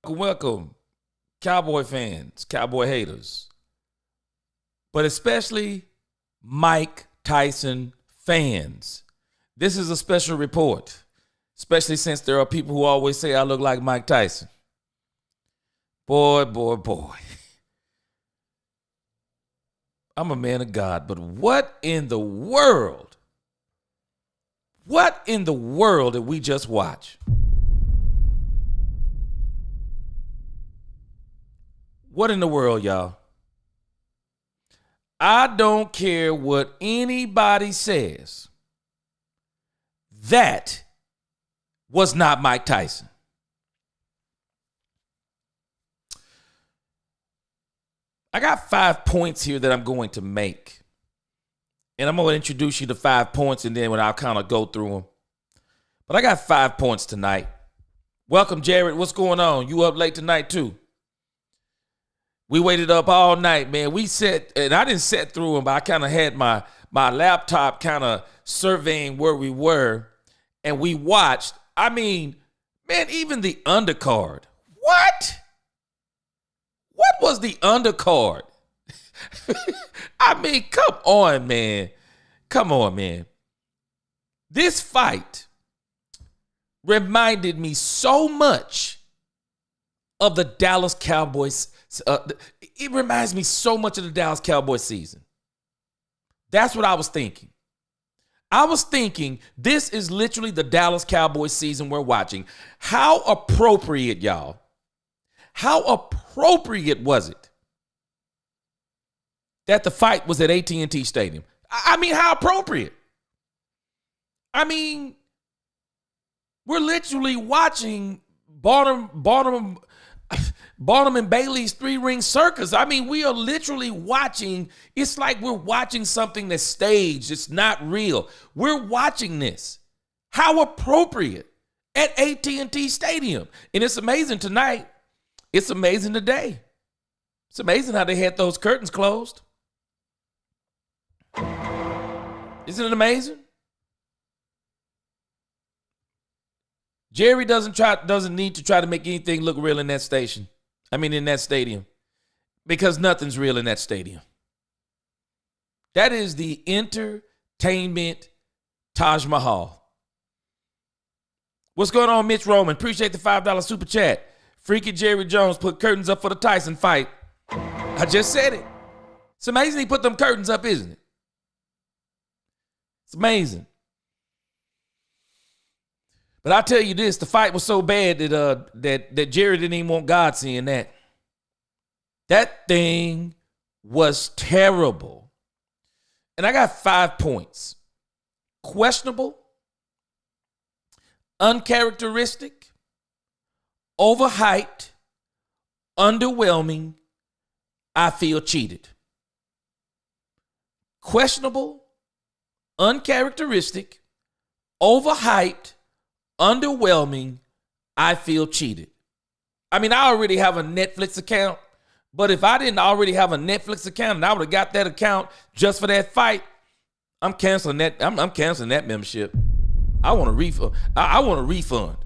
Welcome, Cowboy fans, Cowboy haters, but especially Mike Tyson fans. This is a special report, especially since there are people who always say I look like Mike Tyson. Boy. I'm a man of God, but what in the world? What in the world did we just watch? What in the world, y'all? I don't care what anybody says. That was not Mike Tyson. I got 5 points here that I'm going to make. And I'm going to introduce you to 5 points, and then I'll kind of go through them. But I got 5 points tonight. Welcome, Jared. What's going on? You up late tonight, too? We waited up all night, man. We sat, and I didn't sit through them, but I kind of had my laptop kind of surveying where we were, and we watched. I mean, man, even the undercard. What? What was the undercard? I mean, come on, man. Come on, man. This fight reminded me so much of the Dallas Cowboys. It reminds me so much of the Dallas Cowboys season. That's what I was thinking. I was thinking this is literally the Dallas Cowboys season we're watching. How appropriate, y'all. How appropriate was it that the fight was at at&t Stadium? I mean, how appropriate. I mean, we're literally watching Barnum and Bailey's 3-ring circus. I mean, we are literally watching. It's like we're watching something that's staged. It's not real. We're watching this. How appropriate at at&t Stadium. And it's amazing tonight. It's amazing today. It's amazing how they had those curtains closed. Isn't it amazing? Jerry doesn't need to try to make anything look real in that station. In that stadium. Because nothing's real in that stadium. That is the entertainment Taj Mahal. What's going on, Mitch Roman? Appreciate the $5 super chat. Freaky Jerry Jones put curtains up for the Tyson fight. I just said it. It's amazing he put them curtains up, isn't it? It's amazing. But I'll tell you this, the fight was so bad that Jerry didn't even want God seeing that. That thing was terrible. And I got 5 points. Questionable, uncharacteristic, overhyped, underwhelming, I feel cheated. Questionable, uncharacteristic, overhyped, underwhelming, I feel cheated. I already have a Netflix account, but if I didn't already have a Netflix account and I would have got that account just for that fight, I'm canceling that. I'm canceling that membership. I want a refund. I want a refund.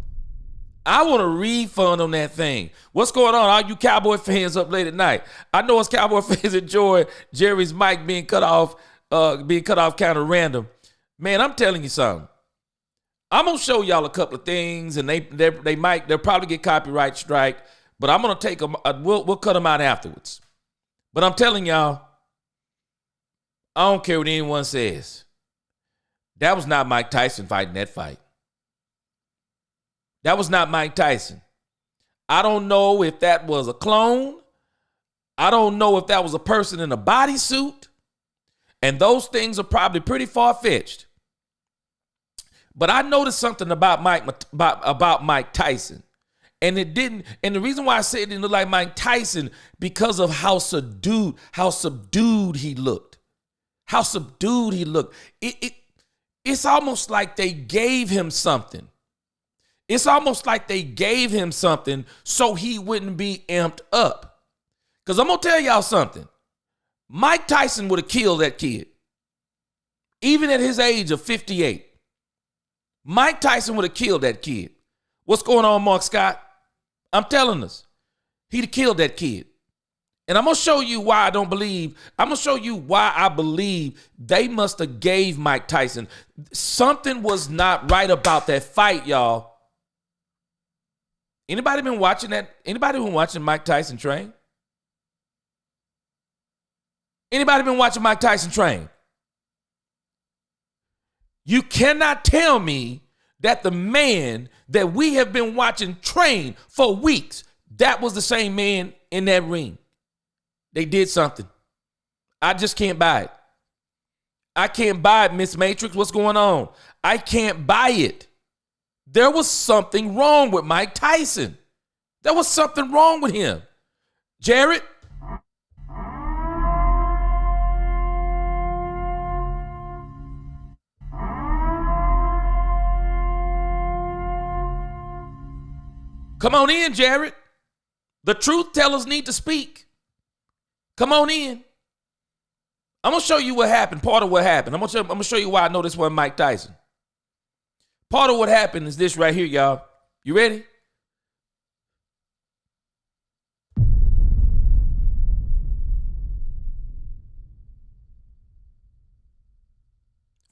I want a refund on that thing. What's going on? All you Cowboy fans up late at night. I know us Cowboy fans enjoy Jerry's mic being cut off kind of random. Man, I'm telling you something. I'm gonna show y'all a couple of things, and they'll probably get copyright strike, but I'm gonna take them. We'll cut them out afterwards. But I'm telling y'all, I don't care what anyone says. That was not Mike Tyson fighting that fight. That was not Mike Tyson. I don't know if that was a clone. I don't know if that was a person in a bodysuit. And those things are probably pretty far-fetched. But I noticed something about Mike Tyson. And it didn't, and the reason why I say it didn't look like Mike Tyson, because of how subdued he looked. How subdued he looked. It's almost like they gave him something. It's almost like they gave him something so he wouldn't be amped up. Because I'm going to tell y'all something. Mike Tyson would have killed that kid. Even at his age of 58. Mike Tyson would have killed that kid. What's going on, Mark Scott? I'm telling us. He'd have killed that kid. And I'm going to show you why I don't believe. I'm going to show you why I believe they must have gave Mike Tyson. Something was not right about that fight, y'all. Anybody been watching that? Anybody been watching Mike Tyson train? Anybody been watching Mike Tyson train? You cannot tell me that the man that we have been watching train for weeks, that was the same man in that ring. They did something. I just can't buy it. I can't buy it, Miss Matrix. What's going on? I can't buy it. There was something wrong with Mike Tyson. There was something wrong with him. Jared? Come on in, Jared. The truth tellers need to speak. Come on in. I'm going to show you what happened, part of what happened. I'm going to show you why I know this wasn't Mike Tyson. Part of what happened is this right here, y'all. You ready?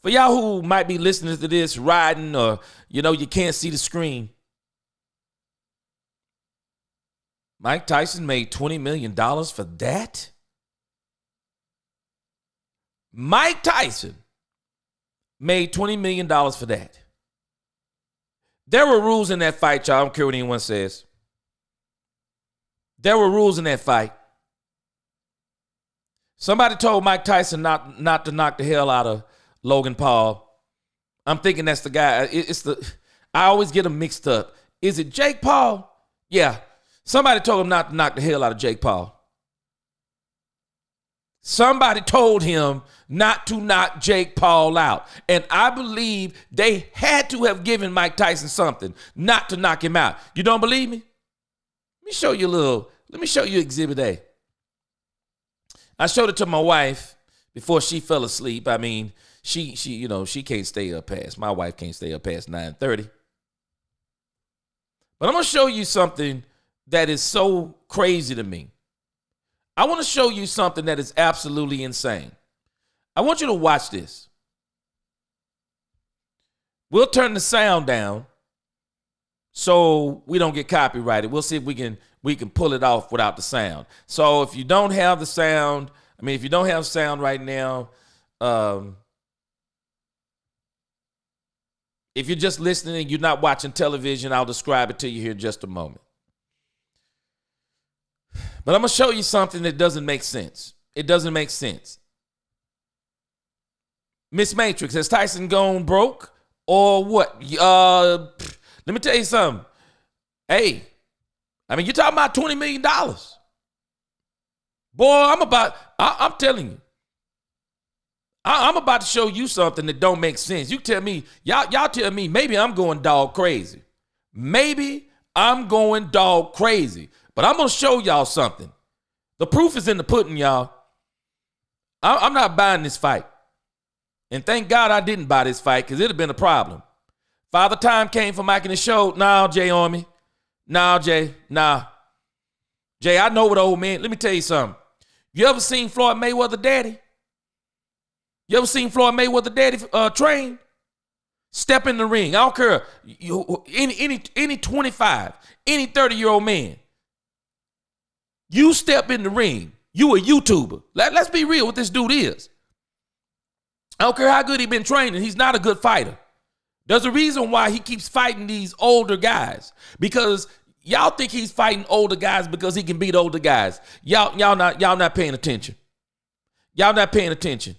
For y'all who might be listening to this riding or, you can't see the screen. Mike Tyson made $20 million for that? Mike Tyson made $20 million for that. There were rules in that fight, y'all. I don't care what anyone says. There were rules in that fight. Somebody told Mike Tyson not to knock the hell out of Logan Paul. I'm thinking that's the guy. I always get them mixed up. Is it Jake Paul? Yeah. Somebody told him not to knock the hell out of Jake Paul. Somebody told him not to knock Jake Paul out. And I believe they had to have given Mike Tyson something not to knock him out. You don't believe me? Let me show you Exhibit A. I showed it to my wife before she fell asleep. I mean, she can't stay up past. My wife can't stay up past 9:30. But I'm going to show you something that is so crazy to me. I want to show you something that is absolutely insane. I want you to watch this. We'll turn the sound down so we don't get copyrighted. We'll see if we can pull it off without the sound. So if you don't have the sound, if you don't have sound right now, if you're just listening and you're not watching television, I'll describe it to you here in just a moment. But I'm going to show you something that doesn't make sense. It doesn't make sense. Miss Matrix, has Tyson gone broke or what? Let me tell you something. Hey, you're talking about $20 million. Boy, I'm telling you. I'm about to show you something that don't make sense. You tell me, y'all tell me, maybe I'm going dog crazy. Maybe I'm going dog crazy. But I'm going to show y'all something. The proof is in the pudding, y'all. I'm not buying this fight. And thank God I didn't buy this fight because it would have been a problem. Father Time came for Mike and the show. Nah, Jay on me. Nah, Jay. Nah. Jay, I know what old man. Let me tell you something. You ever seen Floyd Mayweather daddy? You ever seen Floyd Mayweather daddy train? Step in the ring. I don't care. Any 25, any 30-year-old man. You step in the ring. You a YouTuber. Let's be real what this dude is. I don't care how good he been training. He's not a good fighter. There's a reason why he keeps fighting these older guys. Because y'all think he's fighting older guys because he can beat older guys. Y'all not paying attention. Y'all not paying attention.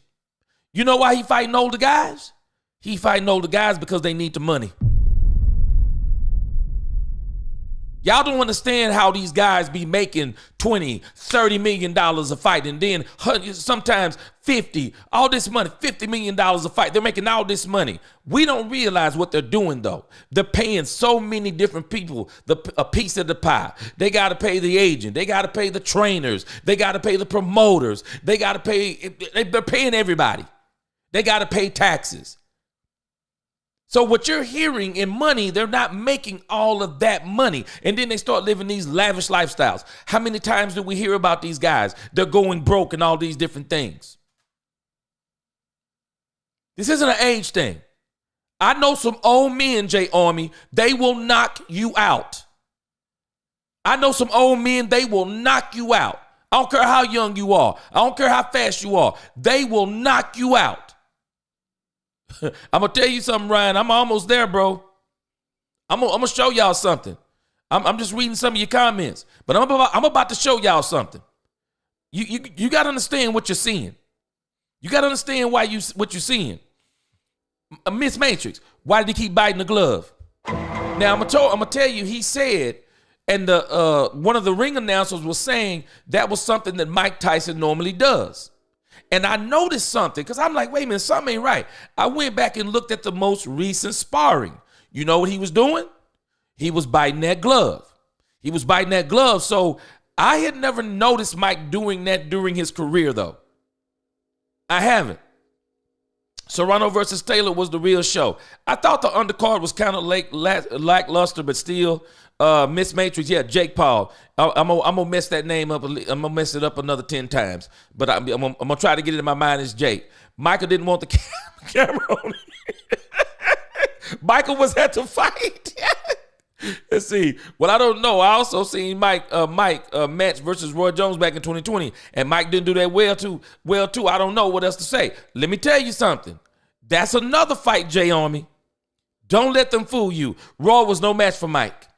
You know why he fighting older guys? He fighting older guys because they need the money. Y'all don't understand how these guys be making $20, $30 million a fight, and then sometimes 50, all this money, $50 million a fight. They're making all this money. We don't realize what they're doing, though. They're paying so many different people a piece of the pie. They got to pay the agent. They got to pay the trainers. They got to pay the promoters. They got to pay, they're paying everybody. They got to pay taxes. So what you're hearing in money, they're not making all of that money. And then they start living these lavish lifestyles. How many times do we hear about these guys? They're going broke and all these different things. This isn't an age thing. I know some old men, J. Army, they will knock you out. I know some old men, they will knock you out. I don't care how young you are. I don't care how fast you are. They will knock you out. I'm going to tell you something, Ryan. I'm almost there, bro. I'm going to show y'all something. I'm just reading some of your comments, but I'm about to show y'all something. You got to understand what you're seeing. You got to understand what you're seeing. Miss Matrix, why did he keep biting the glove? Now, I'm gonna tell you, he said, and the one of the ring announcers was saying that was something that Mike Tyson normally does. And I noticed something, because I'm like, wait a minute, something ain't right. I went back and looked at the most recent sparring. You know what he was doing? He was biting that glove. He was biting that glove. So I had never noticed Mike doing that during his career, though. I haven't. Serrano versus Taylor was the real show. I thought the undercard was kind of lackluster, but still, Miss Matrix, yeah, Jake Paul. I'm gonna mess that name up. I'm gonna mess it up another 10 times, but I'm gonna try to get it in my mind as Jake. Michael didn't want the camera on. Michael was at the fight. Let's see. Well, I don't know. I also seen Mike match versus Roy Jones back in 2020, and Mike didn't do that well too. I don't know what else to say. Let me tell you something. That's another fight, J Army. Don't let them fool you. Roy was no match for Mike.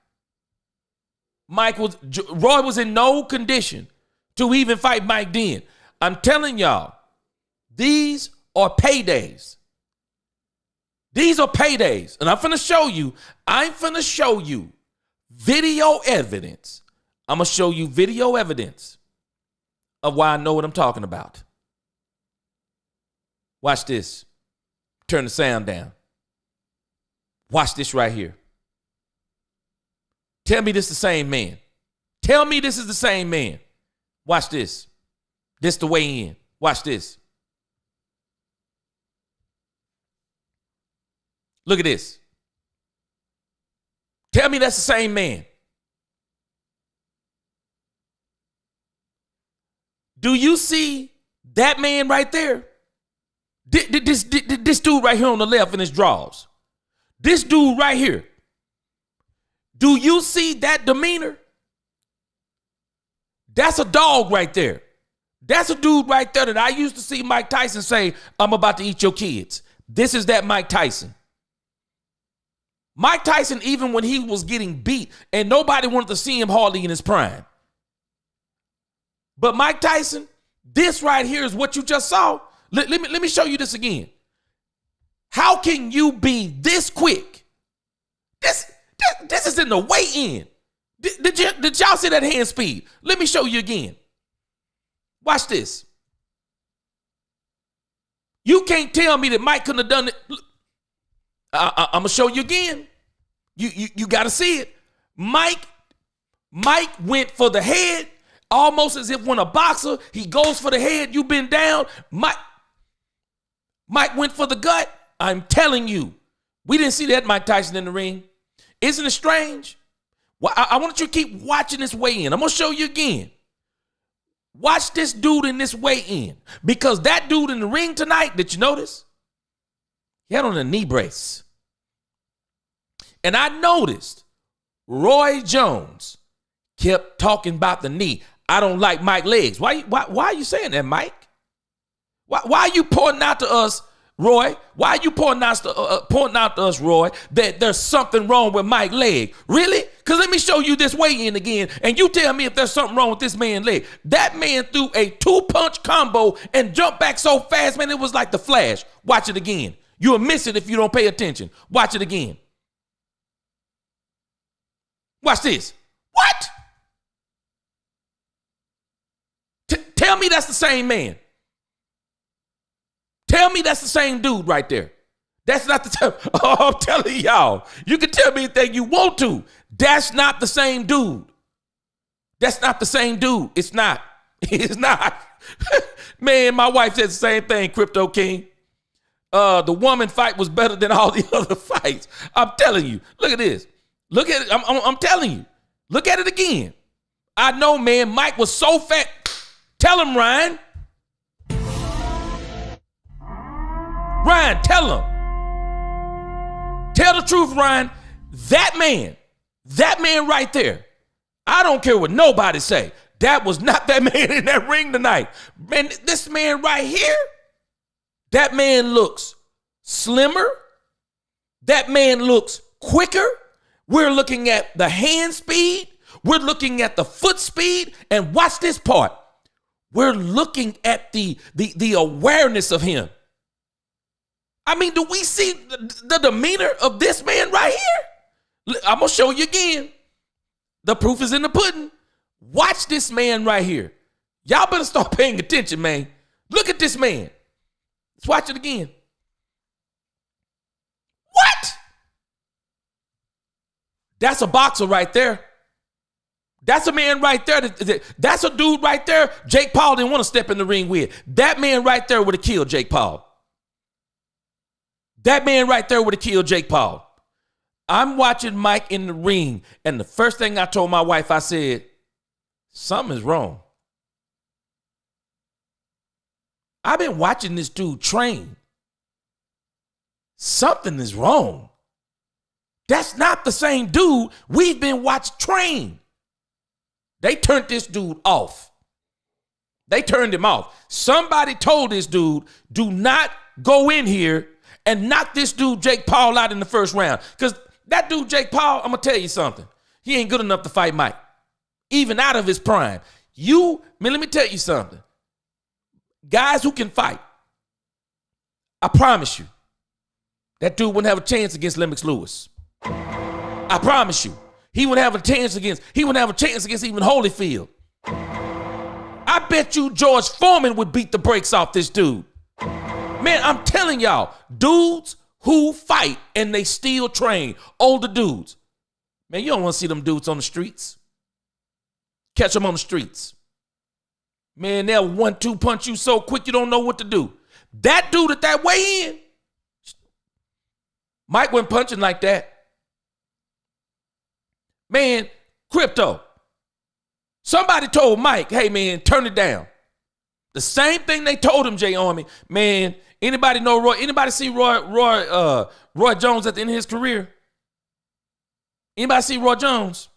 Roy was in no condition to even fight Mike then. I'm telling y'all, these are paydays. These are paydays. And I'm finna show you video evidence. I'm gonna show you video evidence of why I know what I'm talking about. Watch this. Turn the sound down. Watch this right here. Tell me this is the same man. Tell me this is the same man. Watch this. This the way in. Watch this. Look at this. Tell me that's the same man. Do you see that man right there? This dude right here on the left in his drawers. This dude right here. Do you see that demeanor? That's a dog right there. That's a dude right there that I used to see Mike Tyson say, I'm about to eat your kids. This is that Mike Tyson. Mike Tyson, even when he was getting beat and nobody wanted to see him hardly in his prime. But Mike Tyson, this right here is what you just saw. Let me show you this again. How can you be this quick? This is in the weigh-in. Did y'all see that hand speed? Let me show you again. Watch this. You can't tell me that Mike couldn't have done it. I'm going to show you again. You got to see it. Mike went for the head, almost as if when a boxer, he goes for the head, you been down. Mike went for the gut. I'm telling you, we didn't see that Mike Tyson in the ring. Isn't it strange? Well, I want you to keep watching this weigh-in. I'm going to show you again. Watch this dude in this weigh-in. Because that dude in the ring tonight, did you notice? He had on a knee brace. And I noticed Roy Jones kept talking about the knee. I don't like Mike's legs. Why are you saying that, Mike? Why are you pointing out to us, Roy? Why are you pointing out to us, Roy, that there's something wrong with Mike's leg? Really? Because let me show you this weigh-in again, and you tell me if there's something wrong with this man's leg. That man threw a 2-punch combo and jumped back so fast, man, it was like the Flash. Watch it again. You'll miss it if you don't pay attention. Watch it again. Watch this. What? Tell me that's the same man. Tell me that's the same dude right there. That's not the oh, I'm telling y'all. You can tell me anything you want to. That's not the same dude. That's not the same dude. It's not. It's not. Man, my wife said the same thing, Crypto King. the woman fight was better than all the other fights. I'm telling you. Look at this. Look at it. I'm telling you. Look at it again. I know, man. Mike was so fat. Tell him, Ryan. Ryan, tell him. Tell the truth, Ryan. That man right there, I don't care what nobody say. That was not that man in that ring tonight. Man, this man right here, that man looks slimmer. That man looks quicker. We're looking at the hand speed. We're looking at the foot speed. And watch this part. We're looking at the awareness of him. I mean, do we see the demeanor of this man right here? I'm going to show you again. The proof is in the pudding. Watch this man right here. Y'all better start paying attention, man. Look at this man. Let's watch it again. What? That's a boxer right there. That's a man right there. That's a dude right there Jake Paul didn't want to step in the ring with. That man right there would have killed Jake Paul. That man right there would have killed Jake Paul. I'm watching Mike in the ring, and the first thing I told my wife, I said, something is wrong. I've been watching this dude train. Something is wrong. That's not the same dude we've been watching train. They turned this dude off. They turned him off. Somebody told this dude, do not go in here and knock this dude Jake Paul out in the first round. Because that dude Jake Paul, I'm going to tell you something. He ain't good enough to fight Mike. Even out of his prime. Let me tell you something. Guys who can fight, I promise you, that dude wouldn't have a chance against Lennox Lewis. I promise you. He wouldn't have a chance against even Holyfield. I bet you George Foreman would beat the brakes off this dude. Man, I'm telling y'all, dudes who fight and they still train, older dudes. Man, you don't want to see them dudes on the streets. Catch them on the streets. Man, they'll 1-2 punch you so quick you don't know what to do. That dude at that weigh in, Mike wasn't punching like that. Man, Crypto. Somebody told Mike, hey, man, turn it down. The same thing they told him, Jay Army. Man, anybody know Roy? Anybody see Roy Jones at the end of his career? Anybody see Roy Jones?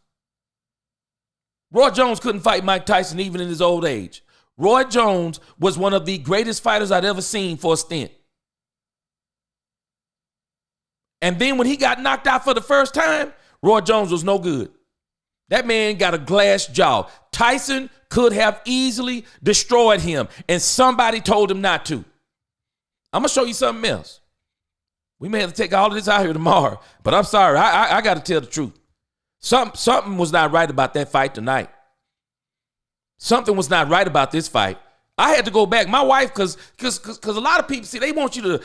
Roy Jones couldn't fight Mike Tyson even in his old age. Roy Jones was one of the greatest fighters I'd ever seen for a stint. And then when he got knocked out for the first time, Roy Jones was no good. That man got a glass jaw. Tyson could have easily destroyed him, and somebody told him not to. I'm going to show you something else. We may have to take all of this out here tomorrow, but I'm sorry. I got to tell the truth. Something was not right about that fight tonight. Something was not right about this fight. I had to go back. My wife, because a lot of people, see, they want you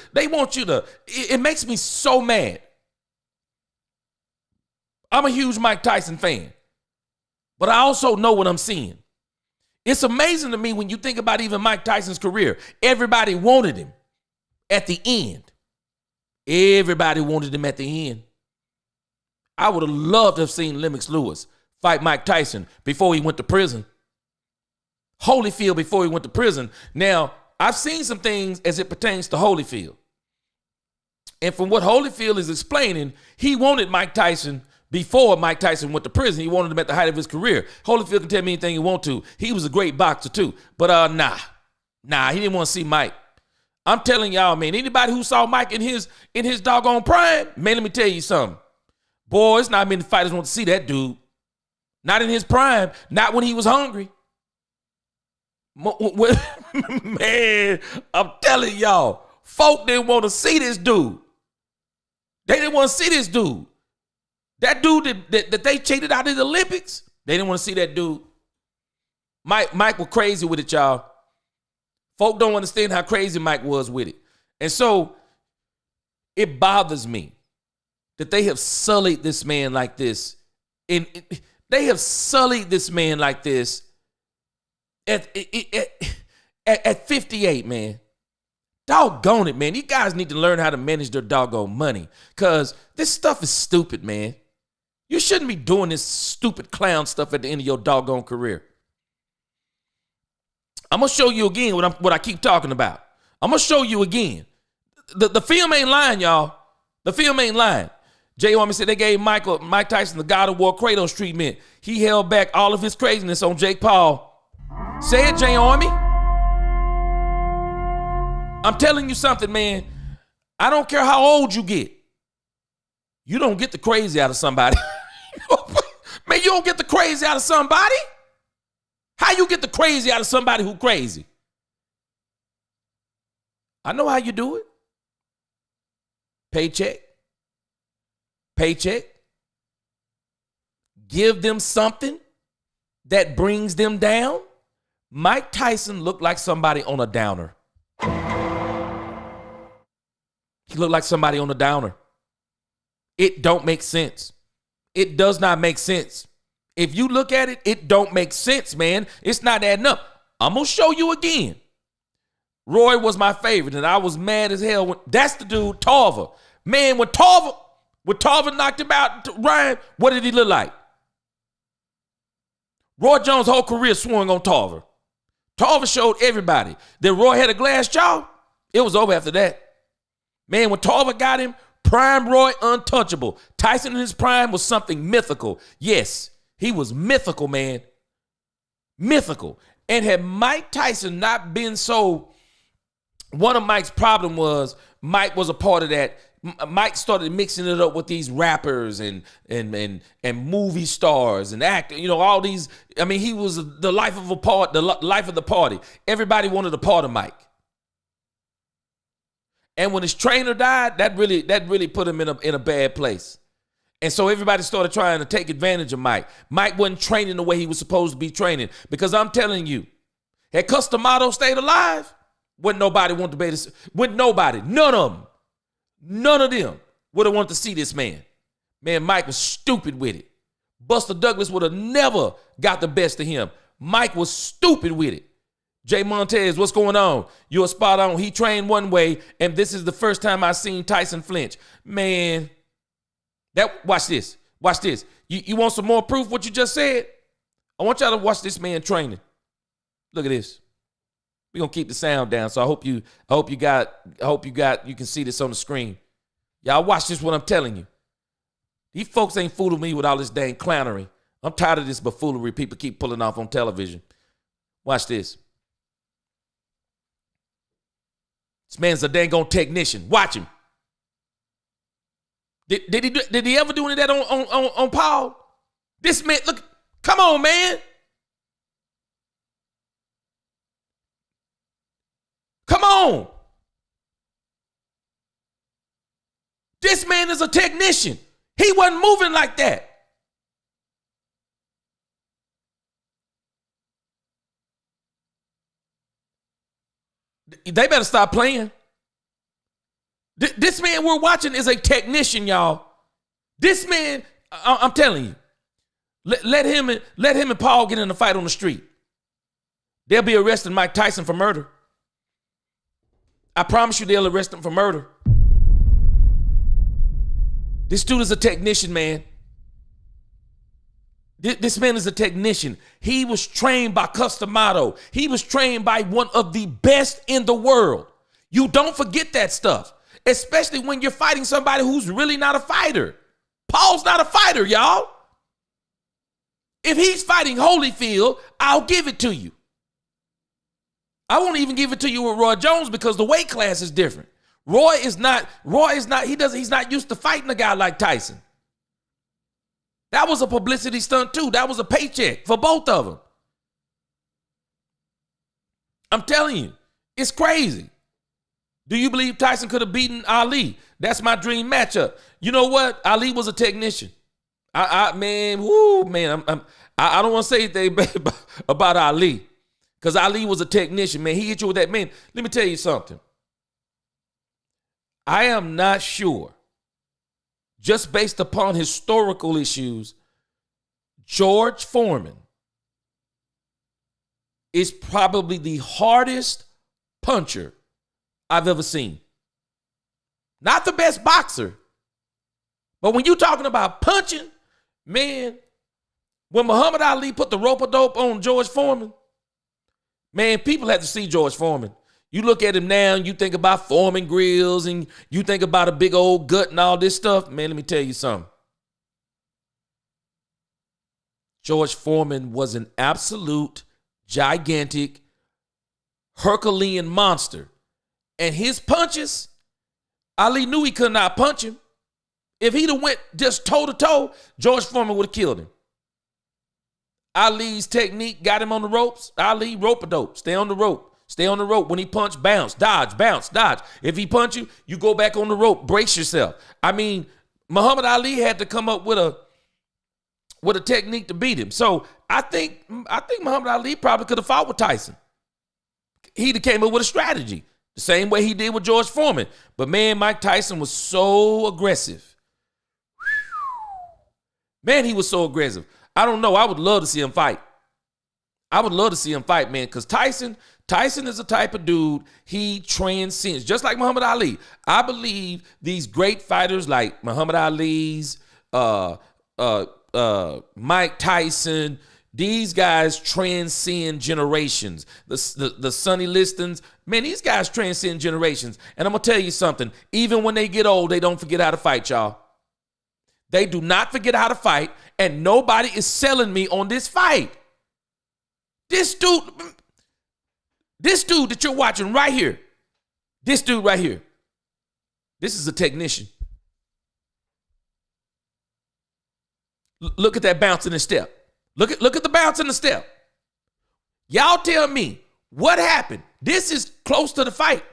to, it makes me so mad. I'm a huge Mike Tyson fan, but I also know what I'm seeing. It's amazing to me when you think about even Mike Tyson's career. Everybody wanted him at the end. Everybody wanted him at the end. I would have loved to have seen Lennox Lewis fight Mike Tyson before he went to prison. Holyfield before he went to prison. Now, I've seen some things as it pertains to Holyfield. And from what Holyfield is explaining, he wanted Mike Tyson before Mike Tyson went to prison. He wanted him at the height of his career. Holyfield can tell me anything he wants to. He was a great boxer too. But nah, he didn't want to see Mike. I'm telling y'all, man, anybody who saw Mike in his doggone prime, man, let me tell you something. Boy, it's not many fighters want to see that dude. Not in his prime. Not when he was hungry. Man, I'm telling y'all, folk didn't want to see this dude. They didn't want to see this dude. That dude that they cheated out of the Olympics, they didn't want to see that dude. Mike was crazy with it, y'all. Folk don't understand how crazy Mike was with it. And so it bothers me that they have sullied this man like this. And they have sullied this man like this at 58, man. Doggone it, man. These guys need to learn how to manage their doggone money because this stuff is stupid, man. You shouldn't be doing this stupid clown stuff at the end of your doggone career. I'm going to show you again what I keep talking about. I'm going to show you again. The film ain't lying, y'all. The film ain't lying. Jay Army said they gave Mike Tyson the God of War Kratos treatment. He held back all of his craziness on Jake Paul. Say it, Jay Army. I'm telling you something, man. I don't care how old you get. You don't get the crazy out of somebody. Man, you don't get the crazy out of somebody. How you get the crazy out of somebody who crazy? I know how you do it. Paycheck. Give them something that brings them down. Mike Tyson looked like somebody on a downer. He looked like somebody on a downer. It don't make sense. It does not make sense. If you look at it, it don't make sense, man. It's not adding up. I'm going to show you again. Roy was my favorite, and I was mad as hell. That's the dude, Tarver. Man, when Tarver knocked him out, Ryan, what did he look like? Roy Jones' whole career swung on Tarver. Tarver showed everybody that Roy had a glass jaw. It was over after that. Man, when Tarver got him, prime Roy untouchable. Tyson in his prime was something mythical. Yes, he was mythical, man. Mythical. And had Mike Tyson not been so, one of Mike's problem was Mike was a part of that. Mike started mixing it up with these rappers and movie stars and actors, you know, all these. I mean, he was the life of the party. Everybody wanted a part of Mike. And when his trainer died, that really put him in a bad place. And so everybody started trying to take advantage of Mike. Mike wasn't training the way he was supposed to be training. Because I'm telling you, had Customato stayed alive, wouldn't nobody want to be this. Wouldn't nobody, none of them would have wanted to see this man. Man, Mike was stupid with it. Buster Douglas would have never got the best of him. Mike was stupid with it. Jay Montez, what's going on? You're spot on. He trained one way, and this is the first time I've seen Tyson flinch. Man, watch this. Watch this. You want some more proof what you just said? I want y'all to watch this man training. Look at this. We're gonna keep the sound down, so I hope you can see this on the screen. Y'all watch this, what I'm telling you. These folks ain't fooling me with all this dang clownery. I'm tired of this buffoonery people keep pulling off on television. Watch this. This man's a dang on technician. Watch him. Did he ever do any of that on Paul? This man, look, come on, man. Come on. This man is a technician. He wasn't moving like that. They better stop playing. This man we're watching is a technician, y'all. This man, I'm telling you, let him and Paul get in a fight on the street. They'll be arresting Mike Tyson for murder. I promise you they'll arrest him for murder. This dude is a technician, man. This man is a technician. He was trained by Customato. He was trained by one of the best in the world. You don't forget that stuff, especially when you're fighting somebody who's really not a fighter. Paul's not a fighter, y'all. If he's fighting Holyfield, I'll give it to you. I won't even give it to you with Roy Jones because the weight class is different. He's not used to fighting a guy like Tyson. That was a publicity stunt too. That was a paycheck for both of them. I'm telling you, it's crazy. Do you believe Tyson could have beaten Ali? That's my dream matchup. You know what? Ali was a technician. I don't want to say anything about Ali because Ali was a technician, man. He hit you with that, man. Let me tell you something. I am not sure, just based upon historical issues, George Foreman is probably the hardest puncher I've ever seen. Not the best boxer. But when you're talking about punching, man, when Muhammad Ali put the rope-a-dope on George Foreman, man, people had to see George Foreman. You look at him now and you think about Foreman grills and you think about a big old gut and all this stuff. Man, let me tell you something. George Foreman was an absolute, gigantic, Herculean monster. And his punches, Ali knew he could not punch him. If he'd have went just toe-to-toe, George Foreman would have killed him. Ali's technique got him on the ropes. Ali, rope-a-dope. Stay on the rope. Stay on the rope. When he punch, bounce, dodge, bounce, dodge. If he punch you, you go back on the rope. Brace yourself. I mean, Muhammad Ali had to come up with a technique to beat him. So I think Muhammad Ali probably could have fought with Tyson. He'd have came up with a strategy. The same way he did with George Foreman. But man, Mike Tyson was so aggressive. Man, he was so aggressive. I don't know. I would love to see him fight. I would love to see him fight, man, because Tyson is the type of dude, he transcends. Just like Muhammad Ali. I believe these great fighters like Muhammad Ali's, Mike Tyson, these guys transcend generations. The Sonny Listons, man, these guys transcend generations. And I'm going to tell you something. Even when they get old, they don't forget how to fight, y'all. They do not forget how to fight, and nobody is selling me on this fight. This dude that you're watching right here, this dude right here, this is a technician. Look at that bounce in the step. Look at the bounce in the step. Y'all tell me what happened. This is close to the fight.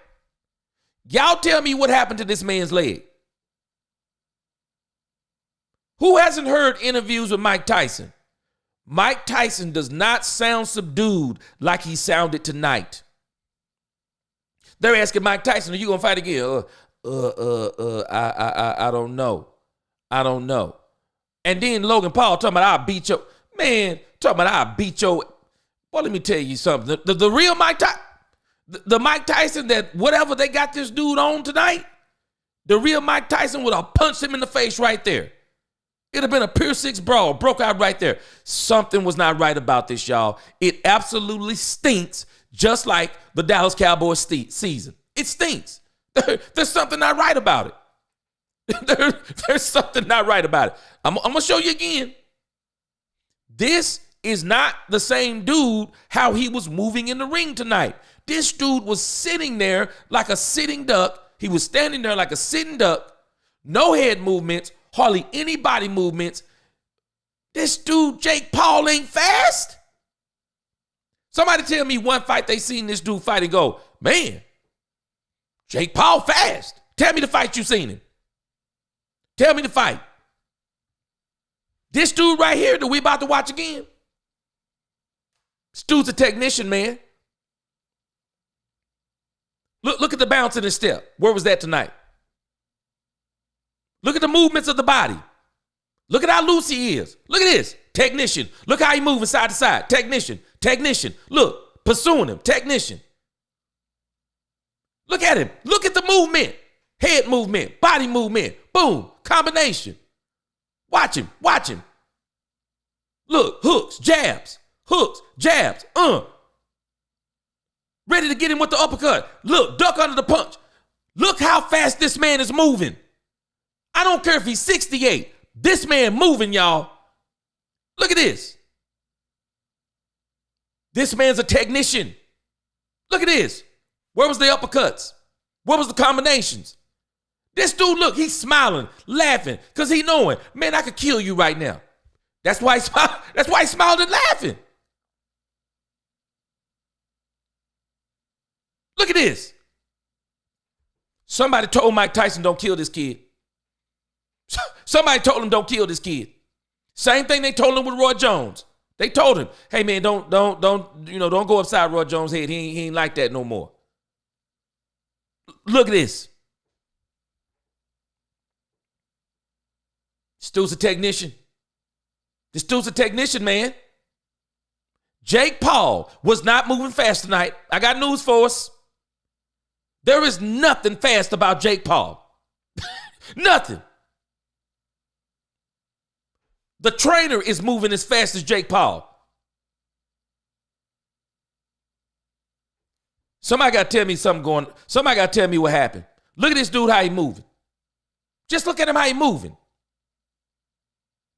Y'all tell me what happened to this man's leg. Who hasn't heard interviews with Mike Tyson? Mike Tyson does not sound subdued like he sounded tonight. They're asking Mike Tyson, are you going to fight again? I don't know. I don't know. And then Logan Paul talking about I'll beat your, man, talking about I'll beat your, well, let me tell you something. The real Mike Tyson, the Mike Tyson that whatever they got this dude on tonight, the real Mike Tyson would have punched him in the face right there. It'd have been a pure six brawl, broke out right there. Something was not right about this, y'all. It absolutely stinks, just like the Dallas Cowboys season. It stinks. There's something not right about it. There's something not right about it. I'm going to show you again. This is not the same dude how he was moving in the ring tonight. This dude was sitting there like a sitting duck. He was standing there like a sitting duck. No head movements. Hardly any body movements. This dude, Jake Paul, ain't fast. Somebody tell me one fight they seen this dude fight and go, man, Jake Paul fast. Tell me the fight you seen him. Tell me the fight. This dude right here that we about to watch again. This dude's a technician, man. Look at the bounce in his step. Where was that tonight? Look at the movements of the body. Look at how loose he is. Look at this. Technician. Look how he moving side to side. Technician. Technician. Look. Pursuing him. Technician. Look at him. Look at the movement. Head movement. Body movement. Boom. Combination. Watch him. Watch him. Look. Hooks. Jabs. Hooks. Jabs. Ready to get him with the uppercut. Look. Duck under the punch. Look how fast this man is moving. I don't care if he's 68. This man moving, y'all. Look at this. This man's a technician. Look at this. Where was the uppercuts? Where was the combinations? This dude, look, he's smiling, laughing, because he knowing, man, I could kill you right now. That's why he smiled and laughing. Look at this. Somebody told Mike Tyson, don't kill this kid. Somebody told him don't kill this kid. Same thing they told him with Roy Jones. They told him, hey man, don't go upside Roy Jones' head. He ain't like that no more. Look at this. This dude's a technician. This dude's a technician, man. Jake Paul was not moving fast tonight. I got news for us. There is nothing fast about Jake Paul. Nothing. The trainer is moving as fast as Jake Paul. Somebody got to tell me somebody got to tell me what happened. Look at this dude, how he moving. Just look at him, how he moving.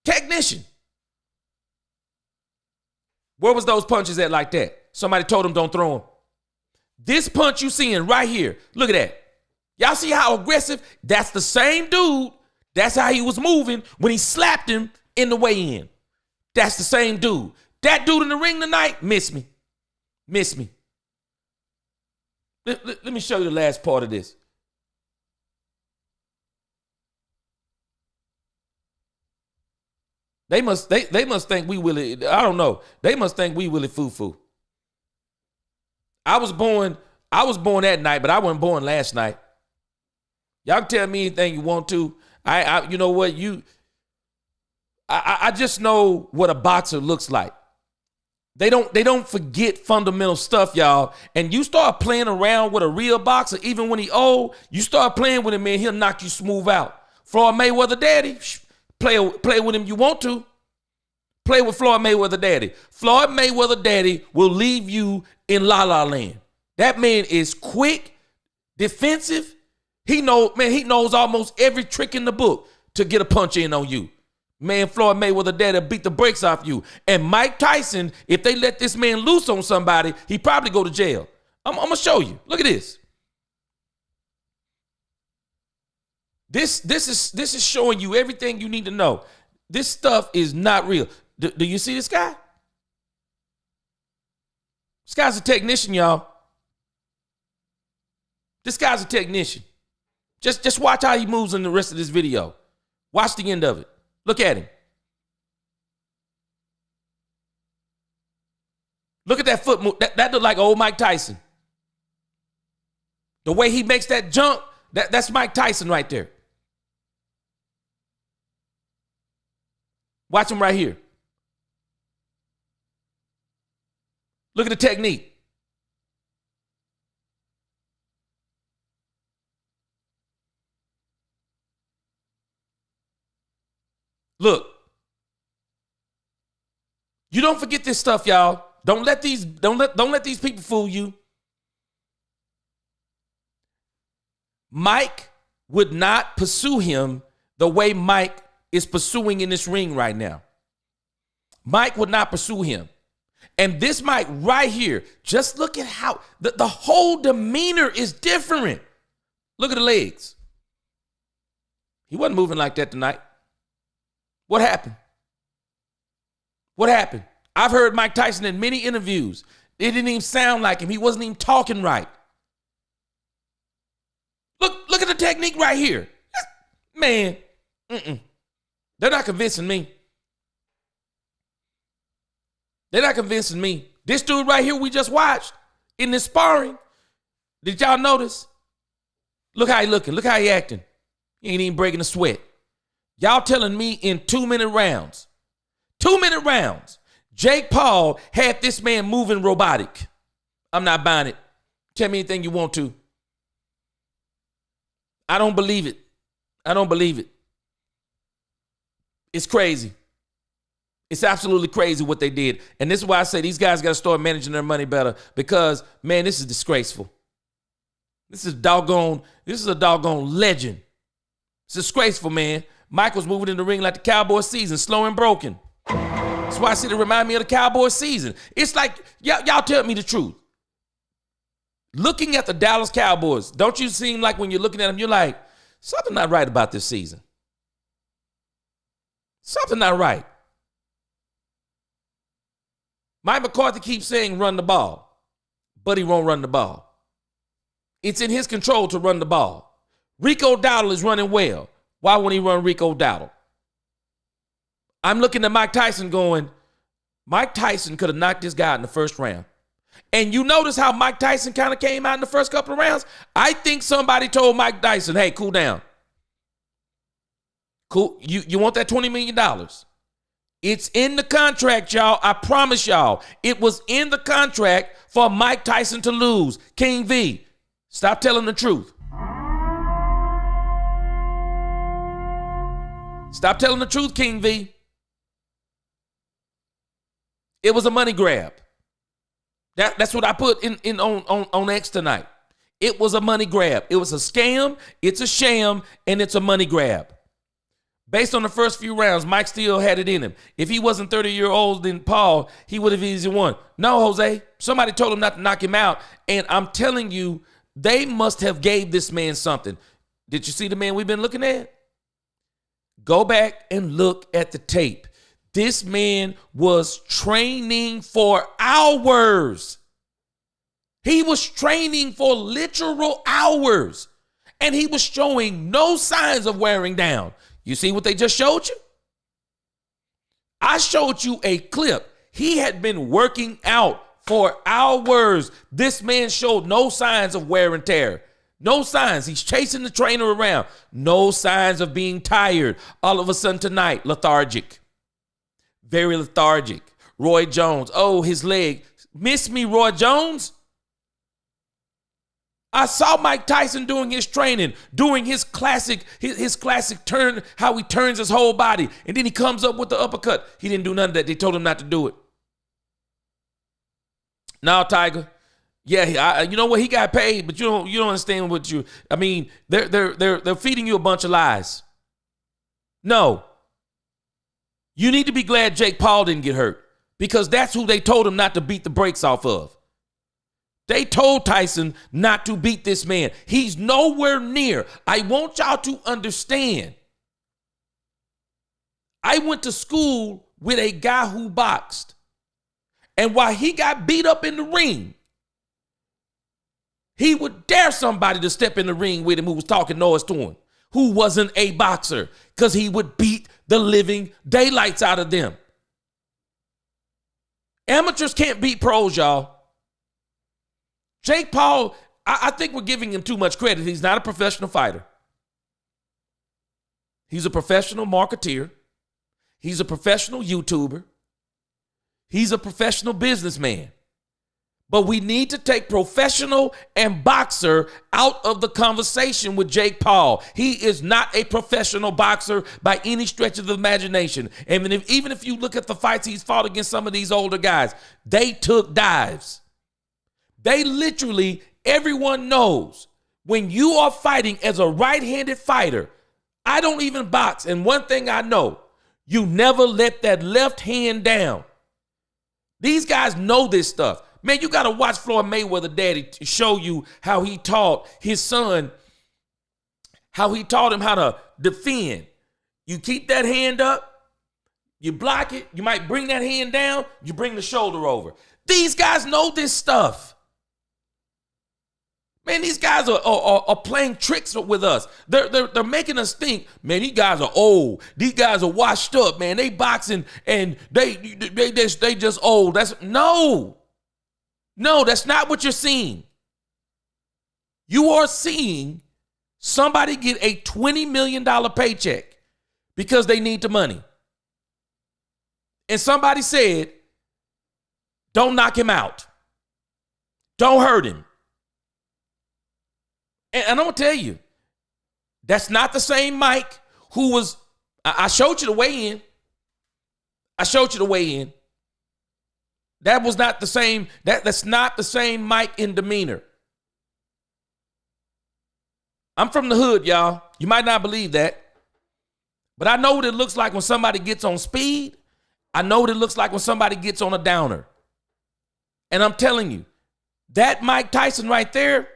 Technician. Where was those punches at like that? Somebody told him don't throw them. This punch you seeing right here, look at that. Y'all see how aggressive? That's the same dude. That's how he was moving when he slapped him in the weigh-in. That's the same dude. That dude in the ring tonight, miss me. Miss me. Let me show you the last part of this. They must think we Willie. I don't know. They must think we Willie Foo-Foo. I was born that night, but I wasn't born last night. Y'all can tell me anything you want to. You know what? I just know what a boxer looks like. They don't forget fundamental stuff, y'all. And you start playing around with a real boxer, even when he old, you start playing with him, man, he'll knock you smooth out. Floyd Mayweather daddy, play with him you want to. Play with Floyd Mayweather daddy. Floyd Mayweather daddy will leave you in la la land. That man is quick, defensive. He knows almost every trick in the book to get a punch in on you. Man, Floyd Mayweather daddy beat the brakes off you. And Mike Tyson, if they let this man loose on somebody, he probably go to jail. I'm going to show you. Look at this. This is showing you everything you need to know. This stuff is not real. Do you see this guy? This guy's a technician, y'all. This guy's a technician. Just watch how he moves in the rest of this video. Watch the end of it. Look at him. Look at that foot move. That look like old Mike Tyson. The way he makes that jump, that's Mike Tyson right there. Watch him right here. Look at the technique. Look. You don't forget this stuff, y'all. Don't let these people fool you. Mike would not pursue him the way Mike is pursuing in this ring right now. Mike would not pursue him. And this Mike right here, just look at how the whole demeanor is different. Look at the legs. He wasn't moving like that tonight. What happened? What happened? I've heard Mike Tyson in many interviews. It didn't even sound like him. He wasn't even talking right. Look at the technique right here. Man, they're not convincing me. They're not convincing me. This dude right here we just watched in this sparring, did y'all notice? Look how he looking. Look how he acting. He ain't even breaking a sweat. Y'all telling me in 2-minute rounds, Jake Paul had this man moving robotic. I'm not buying it. Tell me anything you want to. I don't believe it. I don't believe it. It's crazy. It's absolutely crazy what they did. And this is why I say these guys got to start managing their money better because, man, this is disgraceful. This is a doggone legend. It's disgraceful, man. Mike was moving in the ring like the Cowboys season, slow and broken. That's why I said it remind me of the Cowboys season. It's like, y'all tell me the truth. Looking at the Dallas Cowboys, don't you seem like when you're looking at them, you're like, something not right about this season. Something not right. Mike McCarthy keeps saying run the ball, but he won't run the ball. It's in his control to run the ball. Rico Dowdle is running well. Why won't he run Rico Dowdle? I'm looking at Mike Tyson going, Mike Tyson could have knocked this guy out in the first round. And you notice how Mike Tyson kind of came out in the first couple of rounds? I think somebody told Mike Tyson, hey, cool down. Cool. You want that $20 million? It's in the contract, y'all. I promise y'all. It was in the contract for Mike Tyson to lose. King V, Stop telling the truth. Stop telling the truth, King V. It was a money grab. That's what I put in on X tonight. It was a money grab. It was a scam, it's a sham, and it's a money grab. Based on the first few rounds, Mike still had it in him. If he wasn't 30-year-old than Paul, he would have easily won. No, Jose. Somebody told him not to knock him out. And I'm telling you, they must have gave this man something. Did you see the man we've been looking at? Go back and look at the tape. This man was training for hours. He was training for literal hours. And he was showing no signs of wearing down. You see what they just showed you? I showed you a clip. He had been working out for hours. This man showed no signs of wear and tear. No signs. He's chasing the trainer around. No signs of being tired. All of a sudden tonight, lethargic. Very lethargic. Roy Jones. Oh, his leg. Miss me, Roy Jones? I saw Mike Tyson doing his training, doing his classic turn, how he turns his whole body, and then he comes up with the uppercut. He didn't do none of that. They told him not to do it. Now, Tiger, yeah, you know what? He got paid, but you don't understand what you. I mean, they're feeding you a bunch of lies. No, you need to be glad Jake Paul didn't get hurt because that's who they told him not to beat the brakes off of. They told Tyson not to beat this man. He's nowhere near. I want y'all to understand. I went to school with a guy who boxed. And while he got beat up in the ring, he would dare somebody to step in the ring with him who was talking noise to him, who wasn't a boxer, because he would beat the living daylights out of them. Amateurs can't beat pros, y'all. Jake Paul, I think we're giving him too much credit. He's not a professional fighter. He's a professional marketeer. He's a professional YouTuber. He's a professional businessman. But we need to take professional and boxer out of the conversation with Jake Paul. He is not a professional boxer by any stretch of the imagination. And even if you look at the fights he's fought against some of these older guys, they took dives. They literally, everyone knows when you are fighting as a right-handed fighter, I don't even box. And one thing I know, you never let that left hand down. These guys know this stuff. Man, you got to watch Floyd Mayweather daddy to show you how he taught his son, how he taught him how to defend. You keep that hand up, you block it, you might bring that hand down, you bring the shoulder over. These guys know this stuff. Man, these guys are playing tricks with us. They're making us think, man, these guys are old. These guys are washed up, man. They boxing and they just old. No, that's not what you're seeing. You are seeing somebody get a $20 million paycheck because they need the money. And somebody said, don't knock him out. Don't hurt him. And I'm going to tell you, that's not the same Mike who was, I showed you the weigh in. That was not the same, that's not the same Mike in demeanor. I'm from the hood, y'all. You might not believe that. But I know what it looks like when somebody gets on speed. I know what it looks like when somebody gets on a downer. And I'm telling you, that Mike Tyson right there,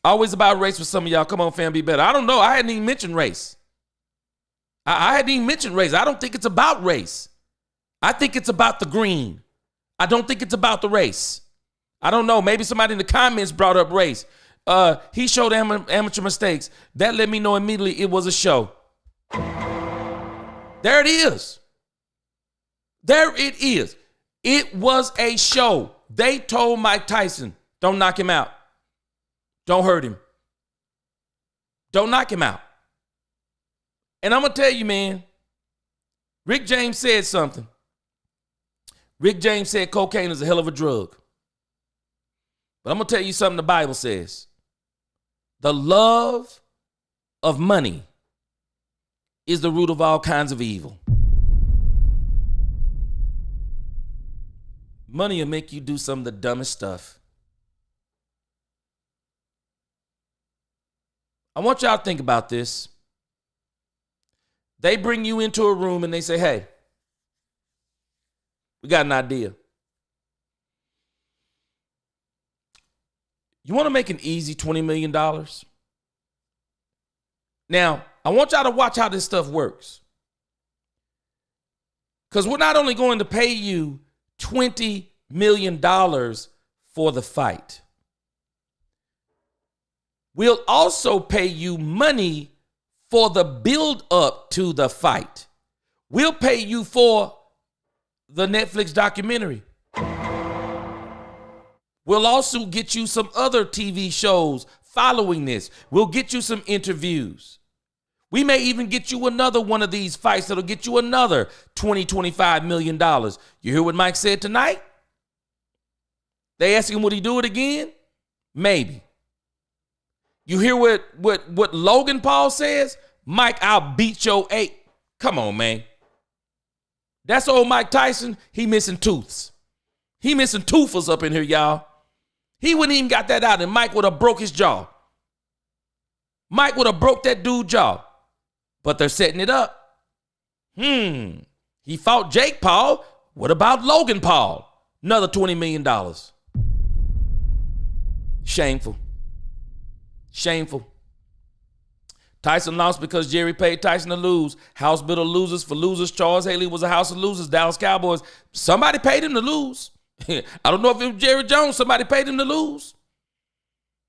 Always about race for some of y'all. Come on, fam, be better. I don't know. I hadn't even mentioned race. I hadn't even mentioned race. I don't think it's about race. I think it's about the green. I don't think it's about the race. I don't know. Maybe somebody in the comments brought up race. He showed amateur mistakes. That let me know immediately it was a show. There it is. There it is. It was a show. They told Mike Tyson, don't knock him out. Don't hurt him. Don't knock him out. And I'm going to tell you, man, Rick James said something. Rick James said cocaine is a hell of a drug. But I'm going to tell you something the Bible says. The love of money is the root of all kinds of evil. Money will make you do some of the dumbest stuff. I want y'all to think about this. They bring you into a room and they say, hey, we got an idea. You want to make an easy $20 million? Now, I want y'all to watch how this stuff works. Because we're not only going to pay you $20 million for the fight. We'll also pay you money for the build up to the fight. We'll pay you for the Netflix documentary. We'll also get you some other TV shows following this. We'll get you some interviews. We may even get you another one of these fights that'll get you another $25 million. You hear what Mike said tonight? They ask him, would he do it again? Maybe. You hear what Logan Paul says? Mike, I'll beat your eight. Come on, man. That's old Mike Tyson. He missing tooths. He missing toothers up in here, y'all. He wouldn't even got that out, and Mike would have broke his jaw. Mike would have broke that dude's jaw. But they're setting it up. He fought Jake Paul. What about Logan Paul? Another $20 million. Shameful. Shameful. Tyson lost because Jerry paid Tyson to lose. House built of losers for losers. Charles Haley was a house of losers. Dallas Cowboys. Somebody paid him to lose. I don't know if it was Jerry Jones. Somebody paid him to lose.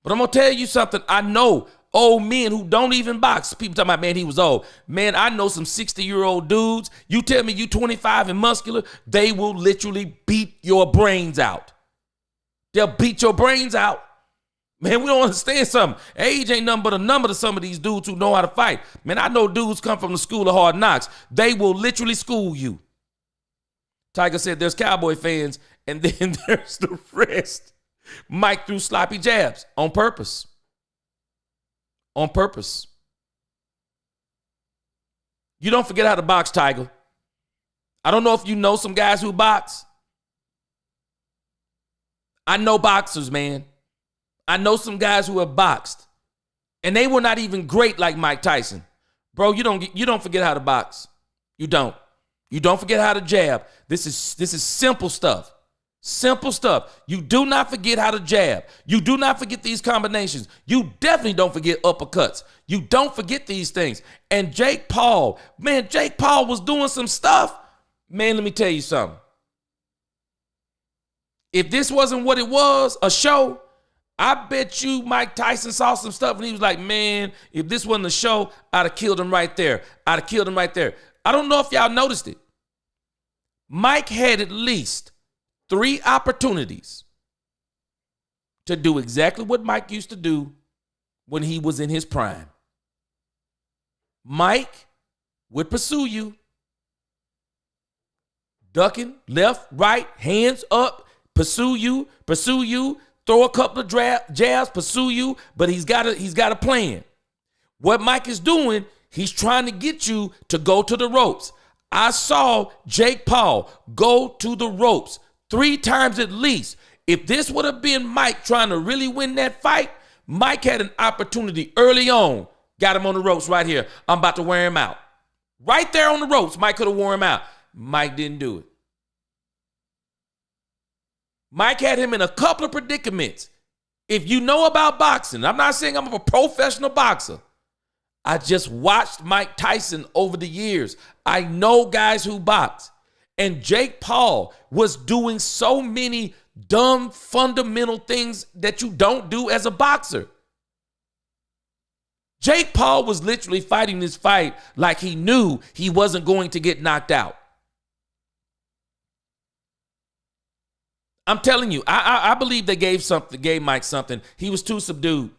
But I'm going to tell you something. I know old men who don't even box. People talking about, man, he was old. Man, I know some 60-year-old dudes. You tell me you 25 and muscular, they will literally beat your brains out. They'll beat your brains out. Man, we don't understand something. Age ain't nothing but a number to some of these dudes who know how to fight. Man, I know dudes come from the school of hard knocks. They will literally school you. Tiger said there's Cowboy fans, and then there's the rest. Mike threw sloppy jabs on purpose. On purpose. You don't forget how to box, Tiger. I don't know if you know some guys who box. I know boxers, man. I know some guys who have boxed, and they were not even great like Mike Tyson. Bro, you don't forget how to box. You don't. You don't forget how to jab. This is simple stuff. Simple stuff. You do not forget how to jab. You do not forget these combinations. You definitely don't forget uppercuts. You don't forget these things. And Jake Paul, man, Jake Paul was doing some stuff. Man, let me tell you something. If this wasn't what it was, a show, I bet you Mike Tyson saw some stuff and he was like, man, if this wasn't a show, I'd have killed him right there. I'd have killed him right there. I don't know if y'all noticed it. Mike had at least 3 opportunities to do exactly what Mike used to do when he was in his prime. Mike would pursue you, ducking, left, right, hands up, pursue you, throw a couple of jabs, pursue you, but he's got a plan. What Mike is doing, he's trying to get you to go to the ropes. I saw Jake Paul go to the ropes 3 times at least. If this would have been Mike trying to really win that fight, Mike had an opportunity early on. Got him on the ropes right here. I'm about to wear him out. Right there on the ropes, Mike could have worn him out. Mike didn't do it. Mike had him in a couple of predicaments. If you know about boxing, I'm not saying I'm a professional boxer. I just watched Mike Tyson over the years. I know guys who box. And Jake Paul was doing so many dumb, fundamental things that you don't do as a boxer. Jake Paul was literally fighting this fight like he knew he wasn't going to get knocked out. I'm telling you, I believe they gave Mike something. He was too subdued.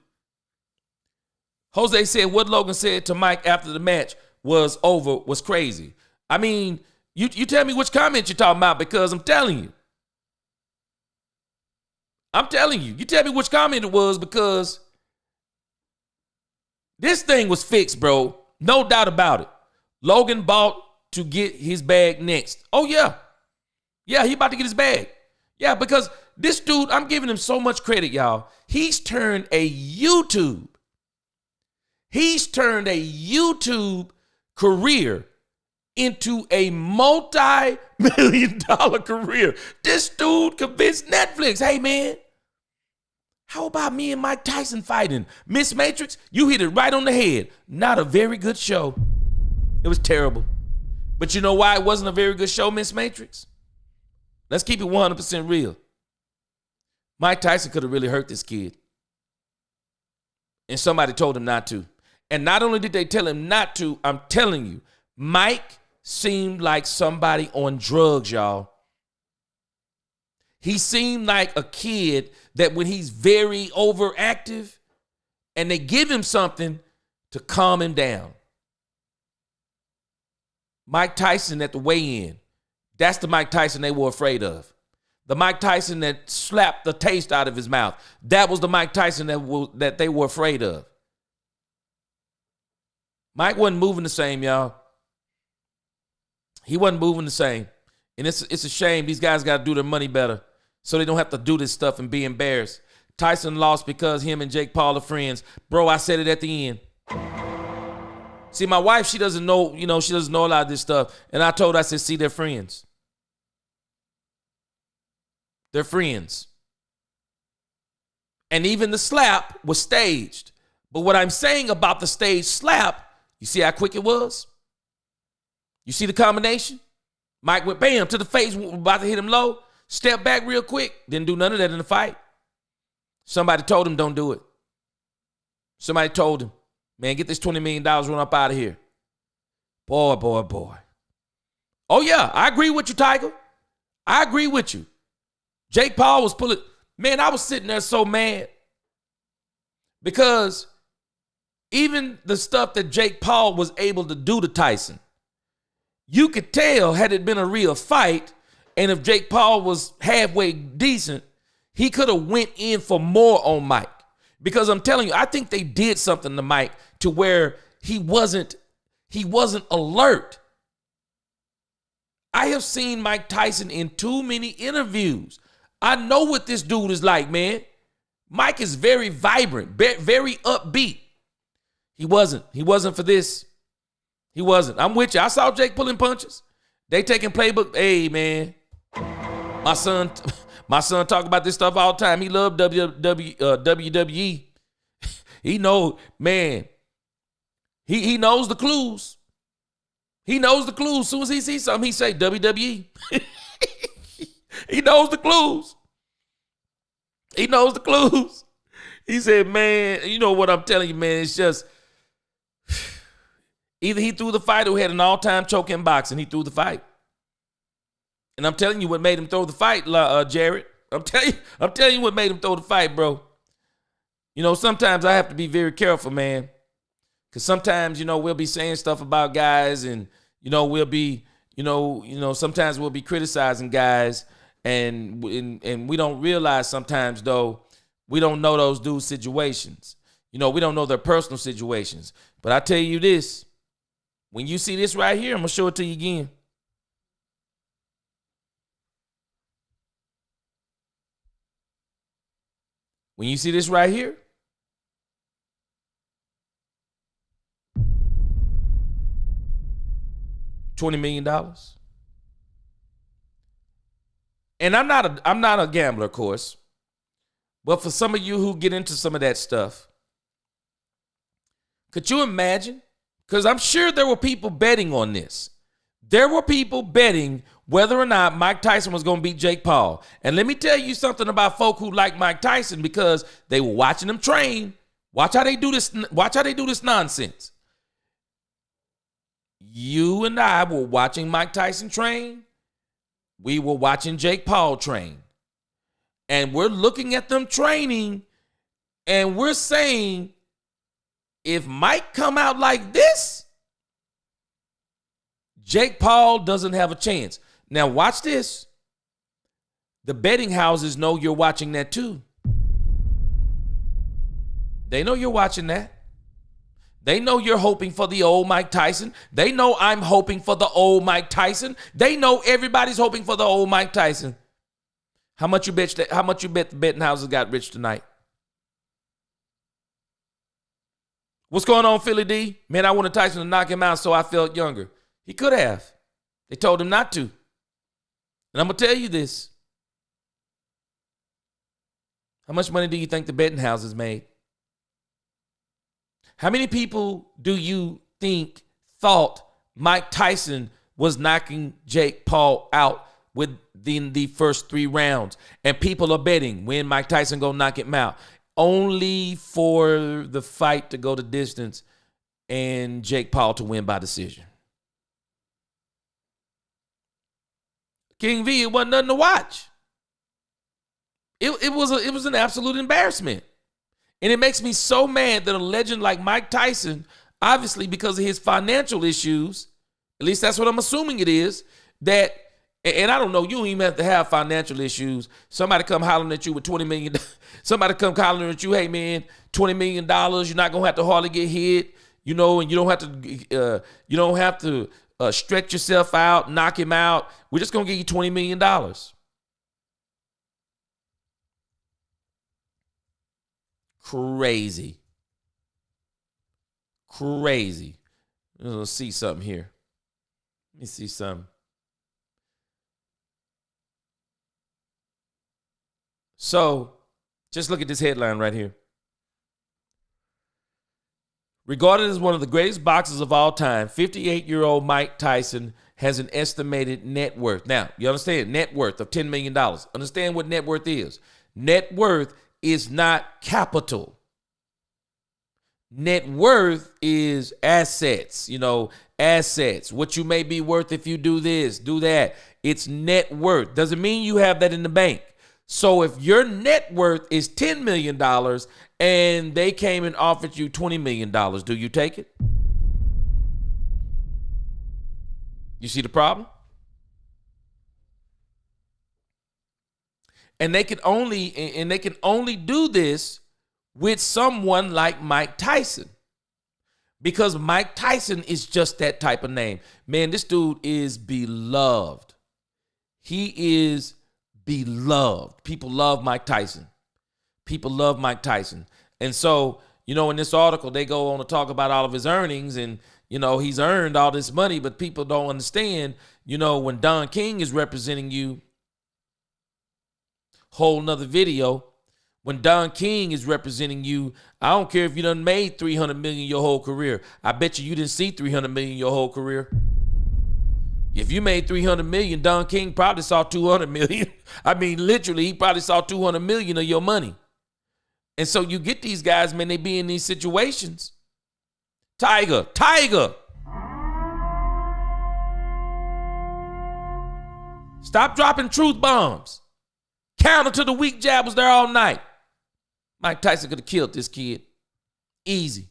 Jose said what Logan said to Mike after the match was crazy. I mean, you tell me which comment you're talking about, because I'm telling you. I'm telling you. You tell me which comment it was, because this thing was fixed, bro. No doubt about it. Logan bought to get his bag next. Oh, yeah. Yeah, he about to get his bag. Yeah, because this dude, I'm giving him so much credit, y'all. He's turned a YouTube career into a multi-million-dollar career. This dude convinced Netflix, hey, man, how about me and Mike Tyson fighting? Miss Matrix, you hit it right on the head. Not a very good show. It was terrible. But you know why it wasn't a very good show, Miss Matrix? Let's keep it 100% real. Mike Tyson could have really hurt this kid. And somebody told him not to. And not only did they tell him not to, I'm telling you, Mike seemed like somebody on drugs, y'all. He seemed like a kid that when he's very overactive and they give him something to calm him down. Mike Tyson at the weigh-in, that's the Mike Tyson they were afraid of. The Mike Tyson that slapped the taste out of his mouth, that was the Mike Tyson that they were afraid of. Mike wasn't moving the same, y'all. He wasn't moving the same. And it's a shame. These guys got to do their money better so they don't have to do this stuff and be embarrassed. Tyson lost because him and Jake Paul are friends. Bro, I said it at the end. See, my wife, she doesn't know, she doesn't know a lot of this stuff. And I told her, I said, see, they're friends. They're friends. And even the slap was staged. But what I'm saying about the staged slap, you see how quick it was? You see the combination? Mike went bam to the face, about to hit him low, stepped back real quick, didn't do none of that in the fight. Somebody told him don't do it. Somebody told him, man, get this $20 million, run up out of here. Boy. Oh, yeah, I agree with you, Tiger. I agree with you. Jake Paul was pulling. Man, I was sitting there so mad because even the stuff that Jake Paul was able to do to Tyson, you could tell had it been a real fight, and if Jake Paul was halfway decent, he could have went in for more on Mike. Because I'm telling you, I think they did something to Mike to where he wasn't alert. I have seen Mike Tyson in too many interviews. I know what this dude is like, man. Mike is very vibrant, very upbeat. He wasn't for this. He wasn't. I'm with you. I saw Jake pulling punches. They taking playbook. Hey, man. My son talk about this stuff all the time. He loved WWE. He know, man. He knows the clues. He knows the clues. As soon as he sees something, he say WWE. He knows the clues. He knows the clues. He said, man, you know what I'm telling you, man, it's just either he threw the fight or he had an all-time choke in boxing. He threw the fight. And I'm telling you what made him throw the fight, Jared. I'm telling you what made him throw the fight, bro. Sometimes I have to be very careful, man. Because sometimes, we'll be saying stuff about guys and, we'll be, sometimes we'll be criticizing guys and we don't realize sometimes, though, we don't know those dudes' situations. We don't know their personal situations. But I tell you this, when you see this right here, I'm going to show it to you again. When you see this right here, $20 million. And I'm not a gambler, of course. But for some of you who get into some of that stuff, could you imagine? Because I'm sure there were people betting on this. There were people betting whether or not Mike Tyson was going to beat Jake Paul. And let me tell you something about folk who like Mike Tyson, because they were watching him train. Watch how they do this. Watch how they do this nonsense. You and I were watching Mike Tyson train. We were watching Jake Paul train. And we're looking at them training, and we're saying, if Mike come out like this, Jake Paul doesn't have a chance. Now watch this. The betting houses know you're watching that too. They know you're watching that. They know you're hoping for the old Mike Tyson. They know I'm hoping for the old Mike Tyson. They know everybody's hoping for the old Mike Tyson. How much you bet the betting houses got rich tonight? What's going on, Philly D? Man, I wanted Tyson to knock him out, so I felt younger. He could have. They told him not to. And I'm going to tell you this. How much money do you think the betting houses made? How many people do you think thought Mike Tyson was knocking Jake Paul out within the first 3 rounds? And people are betting when Mike Tyson go knock him out, only for the fight to go the distance and Jake Paul to win by decision. King V, it wasn't nothing to watch. It was an absolute embarrassment. And it makes me so mad that a legend like Mike Tyson, obviously because of his financial issues, at least that's what I'm assuming it is, that, and I don't know, you don't even have to have financial issues. Somebody come hollering at you with $20 million. Somebody come hollering at you, hey man, $20 million, you're not going to have to hardly get hit, you know, and you don't have to stretch yourself out, knock him out. We're just going to give you $20 million. Crazy. Let's see something here. Let me see something. So, just look at this headline right here. Regarded as one of the greatest boxers of all time, 58-year-old Mike Tyson has an estimated net worth. Now, you understand, net worth of $10 million. Understand what net worth is. Net worth is not capital. Net worth is assets, assets. What you may be worth if you do this, do that. It's net worth. Doesn't mean you have that in the bank. So if your net worth is $10 million and they came and offered you $20 million, do you take it? You see the problem? And they can only do this with someone like Mike Tyson. Because Mike Tyson is just that type of name. Man, this dude is beloved. He is beloved. People love Mike Tyson. And so, in this article, they go on to talk about all of his earnings and, he's earned all this money, but people don't understand, when Don King is representing you, whole nother video. When Don King is representing you, I don't care if you done made $300 million your whole career. I bet you didn't see $300 million your whole career. If you made $300 million, Don King probably saw $200 million. I mean, literally, he probably saw $200 million of your money. And so you get these guys, man, they be in these situations. Tiger. Stop dropping truth bombs. Counter to the weak jab was there all night. Mike Tyson could have killed this kid. Easy.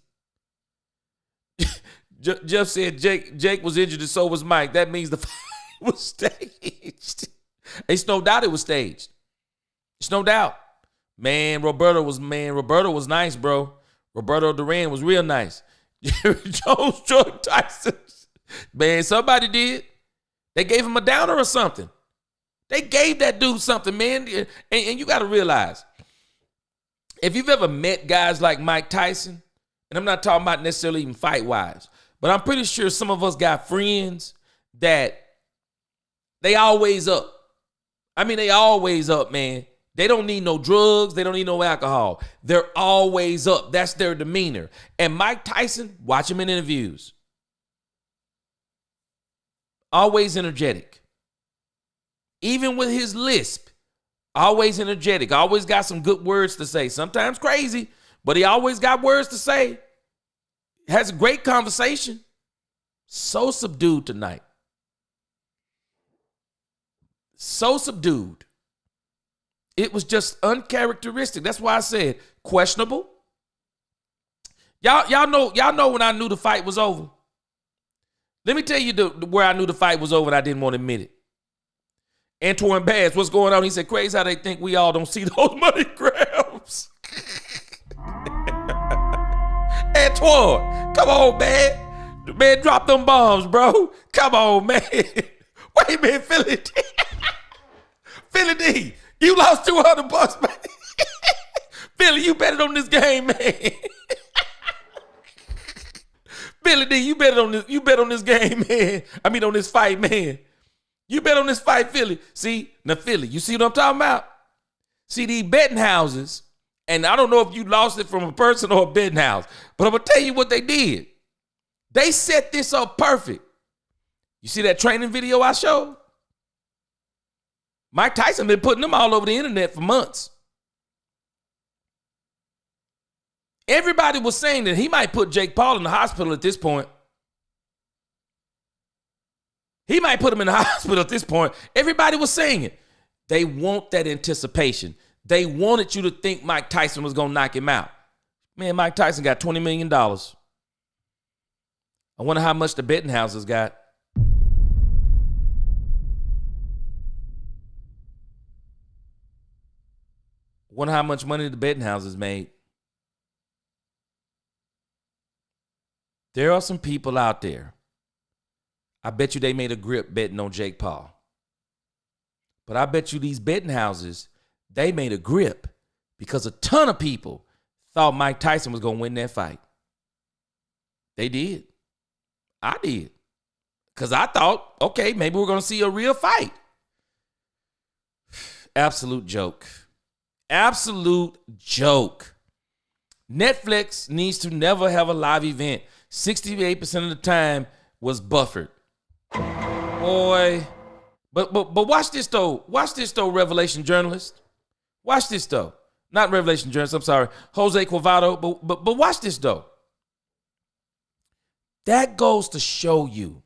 Jeff said Jake was injured and so was Mike. That means the fight was staged. It's no doubt it was staged. It's no doubt. Man, Roberto was nice, bro. Roberto Duran was real nice. Jerry Jones, Jordan Tyson. Man, somebody did. They gave him a downer or something. They gave that dude something, man. And you got to realize, if you've ever met guys like Mike Tyson, and I'm not talking about necessarily even fight-wise, but I'm pretty sure some of us got friends that they always up. I mean, they always up, man. They don't need no drugs. They don't need no alcohol. They're always up. That's their demeanor. And Mike Tyson, watch him in interviews. Always energetic. Even with his lisp, always energetic, always got some good words to say. Sometimes crazy, but he always got words to say. Has a great conversation. So subdued tonight. So subdued. It was just uncharacteristic. That's why I said questionable. Y'all know when I knew the fight was over. Let me tell you where I knew the fight was over and I didn't want to admit it. Antoine Bass, what's going on? He said, crazy how they think we all don't see those money grabs. Antoine, come on, man. The man, drop them bombs, bro. Come on, man. Wait a minute, Philly D. Philly D, you lost $200, man. Philly, you betted on this game, man. Philly D, you bet on this game, man. I mean on this fight, man. You bet on this fight, Philly. See, now Philly, you see what I'm talking about? See, these betting houses, and I don't know if you lost it from a person or a betting house, but I'm going to tell you what they did. They set this up perfect. You see that training video I showed? Mike Tyson been putting them all over the internet for months. Everybody was saying that he might put Jake Paul in the hospital at this point. He might put him in the hospital at this point. Everybody was saying it. They want that anticipation. They wanted you to think Mike Tyson was going to knock him out. Man, Mike Tyson got $20 million. I wonder how much the betting houses got. Wonder how much money the betting houses made. There are some people out there. I bet you they made a grip betting on Jake Paul. But I bet you these betting houses, they made a grip because a ton of people thought Mike Tyson was going to win that fight. They did. I did. Because I thought, okay, maybe we're going to see a real fight. Absolute joke. Absolute joke. Netflix needs to never have a live event. 68% of the time was buffered. Boy. But watch this though. Watch this though, Revelation journalist. Watch this though. Not Revelation journalist, I'm sorry. Jose Quavado. But watch this though. That goes to show you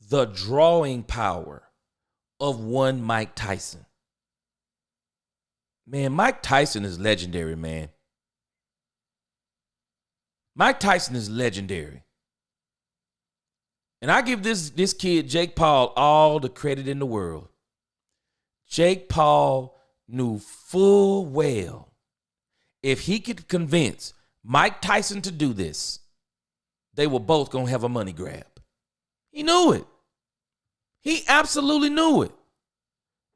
the drawing power of one Mike Tyson. Man, Mike Tyson is legendary, man. Mike Tyson is legendary. And I give this kid, Jake Paul, all the credit in the world. Jake Paul knew full well if he could convince Mike Tyson to do this, they were both going to have a money grab. He knew it. He absolutely knew it.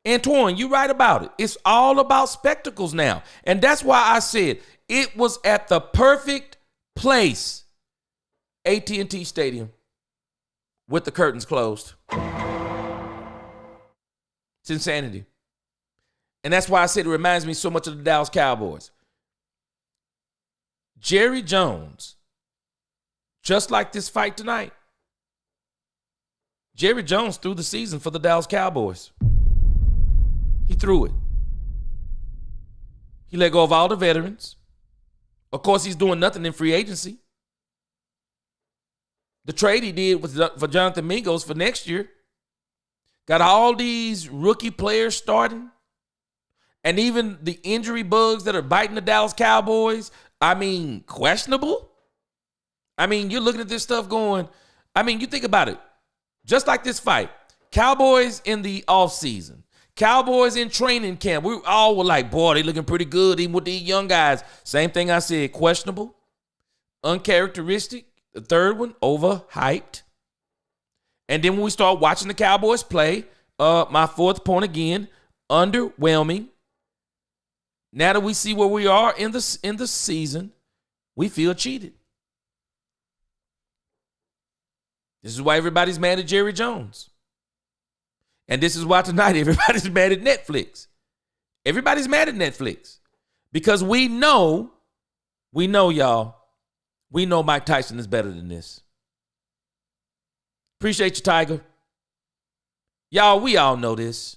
Antoine, you right about it. It's all about spectacles now. And that's why I said it was at the perfect place, at&t Stadium, with the curtains closed. It's insanity. And that's why I said it reminds me so much of the Dallas Cowboys. Jerry Jones, just like this fight tonight, Jerry Jones threw the season for the Dallas Cowboys. He threw it. He let go of all the veterans. Of course, he's doing nothing in free agency. The trade he did for Jonathan Mingo's for next year got all these rookie players starting. And even the injury bugs that are biting the Dallas Cowboys, I mean, questionable. I mean, you're looking at this stuff going, I mean, you think about it. Just like this fight, Cowboys in the offseason, Cowboys in training camp, we all were like, boy, they looking pretty good even with these young guys. Same thing I said, questionable, uncharacteristic. The third one, overhyped. And then when we start watching the Cowboys play, my fourth point again, underwhelming. Now that we see where we are in the season, we feel cheated. This is why everybody's mad at Jerry Jones. And this is why tonight everybody's mad at Netflix. Everybody's mad at Netflix. Because we know, y'all, we know Mike Tyson is better than this. Appreciate you, Tiger. Y'all, we all know this.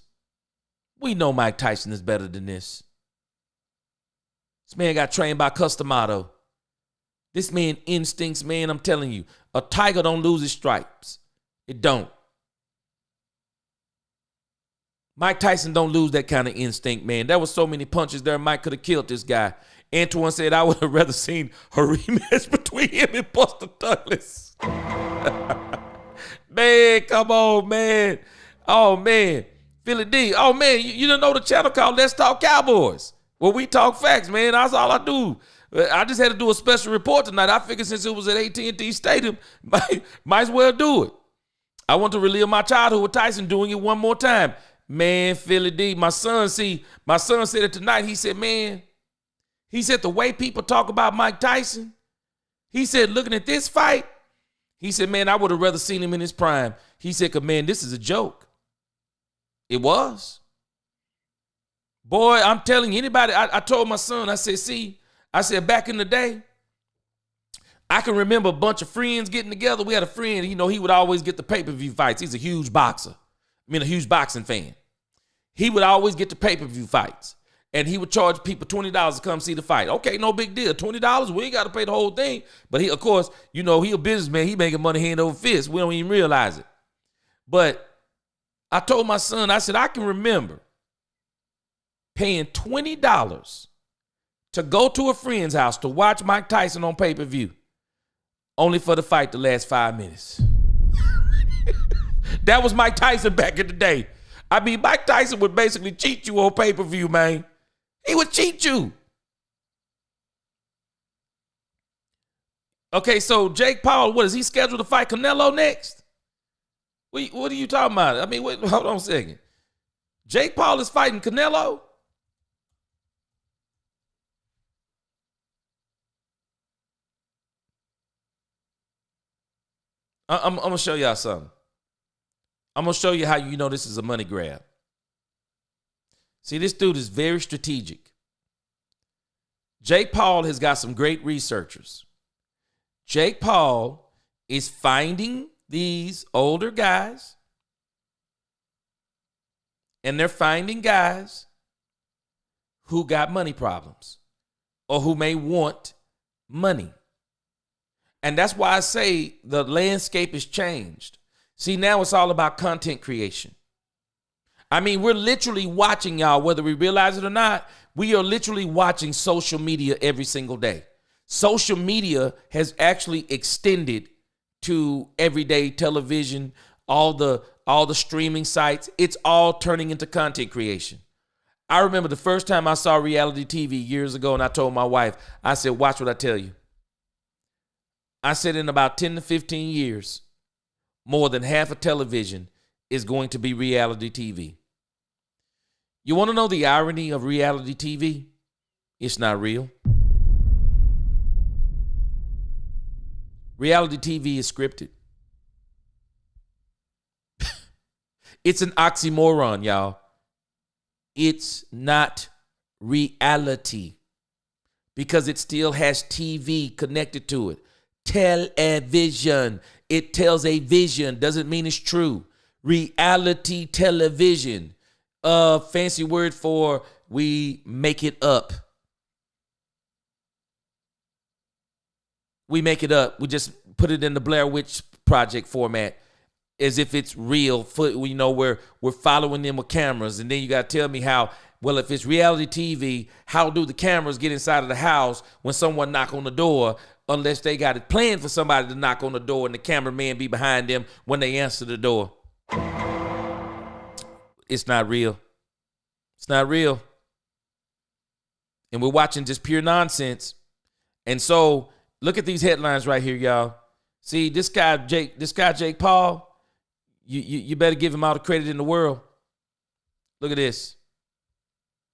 We know Mike Tyson is better than this. This man got trained by Customato. This man instincts, man, I'm telling you. A tiger don't lose his stripes. It don't. Mike Tyson don't lose that kind of instinct, man. There was so many punches there. Mike could have killed this guy. Antoine said, I would have rather seen a rematch between him and Buster Douglas. Man, come on, man. Oh, man. Philly D. Oh, man, you don't know the channel called Let's Talk Cowboys. Well, we talk facts, man. That's all I do. I just had to do a special report tonight. I figured since it was at at&t Stadium, might as well do it. I want to relive my childhood with Tyson doing it one more time. Man, Philly D, my son said it tonight. He said, man, he said the way people talk about Mike Tyson, he said, looking at this fight, he said, man, I would have rather seen him in his prime. He said, man, this is a joke. It was. Boy, I'm telling you, anybody, I told my son, I said, back in the day, I can remember a bunch of friends getting together. We had a friend, he would always get the pay-per-view fights. He's a huge boxer. A huge boxing fan. He would always get the pay-per-view fights. And he would charge people $20 to come see the fight. Okay, no big deal. $20, we ain't got to pay the whole thing. But he, of course, he a businessman. He making money hand over fist. We don't even realize it. But I told my son, I said, I can remember paying $20 to go to a friend's house to watch Mike Tyson on pay-per-view, only for the fight to last 5 minutes. That was Mike Tyson back in the day. Mike Tyson would basically cheat you on pay-per-view, man. He would cheat you. Okay, so Jake Paul, what is he scheduled to fight Canelo next? What are you talking about? Hold on a second. Jake Paul is fighting Canelo? I'm going to show y'all something. I'm going to show you how you know this is a money grab. See, this dude is very strategic. Jake Paul has got some great researchers. Jake Paul is finding these older guys, and they're finding guys who got money problems or who may want money. And that's why I say the landscape has changed. See, now it's all about content creation. We're literally watching, y'all, whether we realize it or not, we are literally watching social media every single day. Social media has actually extended to everyday television, all the streaming sites. It's all turning into content creation. I remember the first time I saw reality TV years ago, and I told my wife, I said, watch what I tell you. I said in about 10 to 15 years, more than half of television is going to be reality TV. You want to know the irony of reality TV? It's not real. Reality TV is scripted. It's an oxymoron, y'all. It's not reality because it still has TV connected to it. Television. It tells a vision. Doesn't mean it's true. Reality television. Fancy word for we make it up. We make it up. We just put it in the Blair Witch Project format as if it's real. We're following them with cameras. And then you got to tell me how, well, if it's reality TV, how do the cameras get inside of the house when someone knock on the door, unless they got it planned for somebody to knock on the door and the cameraman be behind them when they answer the door? It's not real. It's not real. And we're watching just pure nonsense. And so look at these headlines right here, y'all. See, this guy Jake Paul, you better give him all the credit in the world. Look at this.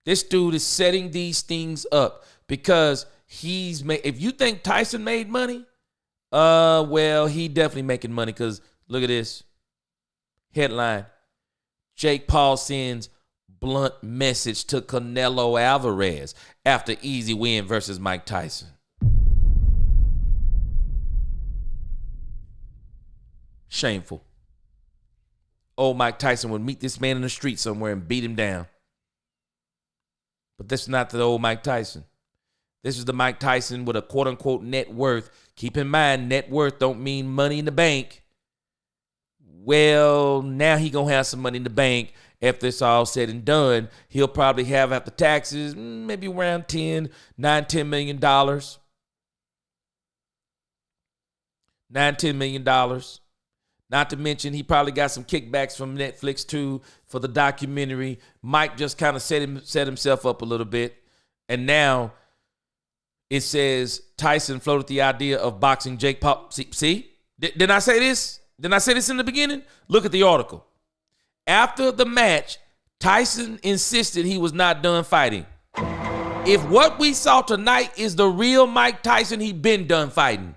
This dude is setting these things up because if you think Tyson made money, well, he definitely making money because look at this. Headline. Jake Paul sends blunt message to Canelo Alvarez after easy win versus Mike Tyson. Shameful. Old Mike Tyson would meet this man in the street somewhere and beat him down. But this is not the old Mike Tyson. This is the Mike Tyson with a quote-unquote net worth. Keep in mind, net worth don't mean money in the bank. Well, now he going to have some money in the bank. After it's all said and done, he'll probably have, after taxes, maybe around $10 million. $9-10 million. Not to mention, he probably got some kickbacks from Netflix too for the documentary. Mike just kind of set himself up a little bit. And now it says Tyson floated the idea of boxing Jake Paul. See? Didn't I say this? Didn't I say this in the beginning? Look at the article. After the match, Tyson insisted he was not done fighting. If what we saw tonight is the real Mike Tyson, he been done fighting.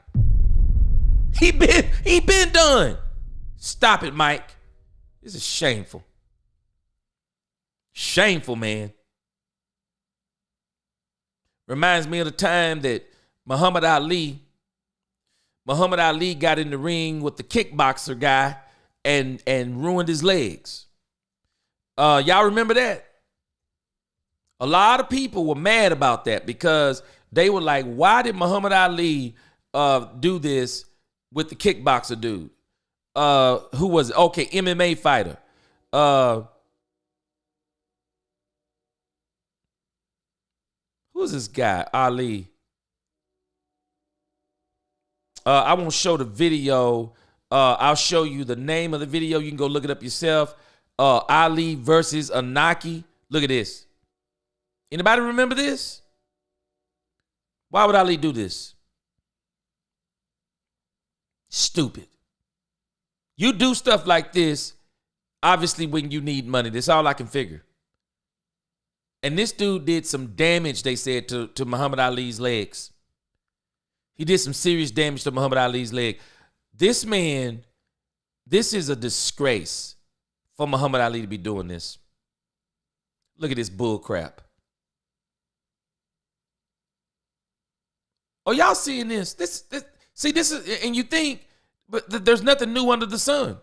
He been done. Stop it, Mike. This is shameful. Shameful, man. Reminds me of the time that Muhammad Ali got in the ring with the kickboxer guy and ruined his legs. Y'all remember that? A lot of people were mad about that because they were like, why did Muhammad Ali do this with the kickboxer dude? Who was it? Okay, MMA fighter. Who's this guy? Ali. I won't show the video. I'll show you the name of the video. You can go look it up yourself. Ali versus Anaki. Look at this. Anybody remember this? Why would Ali do this? Stupid. You do stuff like this, obviously, when you need money. That's all I can figure. And this dude did some damage, they said, to Muhammad Ali's legs. He did some serious damage to Muhammad Ali's leg. This man, this is a disgrace for Muhammad Ali to be doing this. Look at this bull crap. Oh, y'all seeing this? This is, and you think, but there's nothing new under the sun.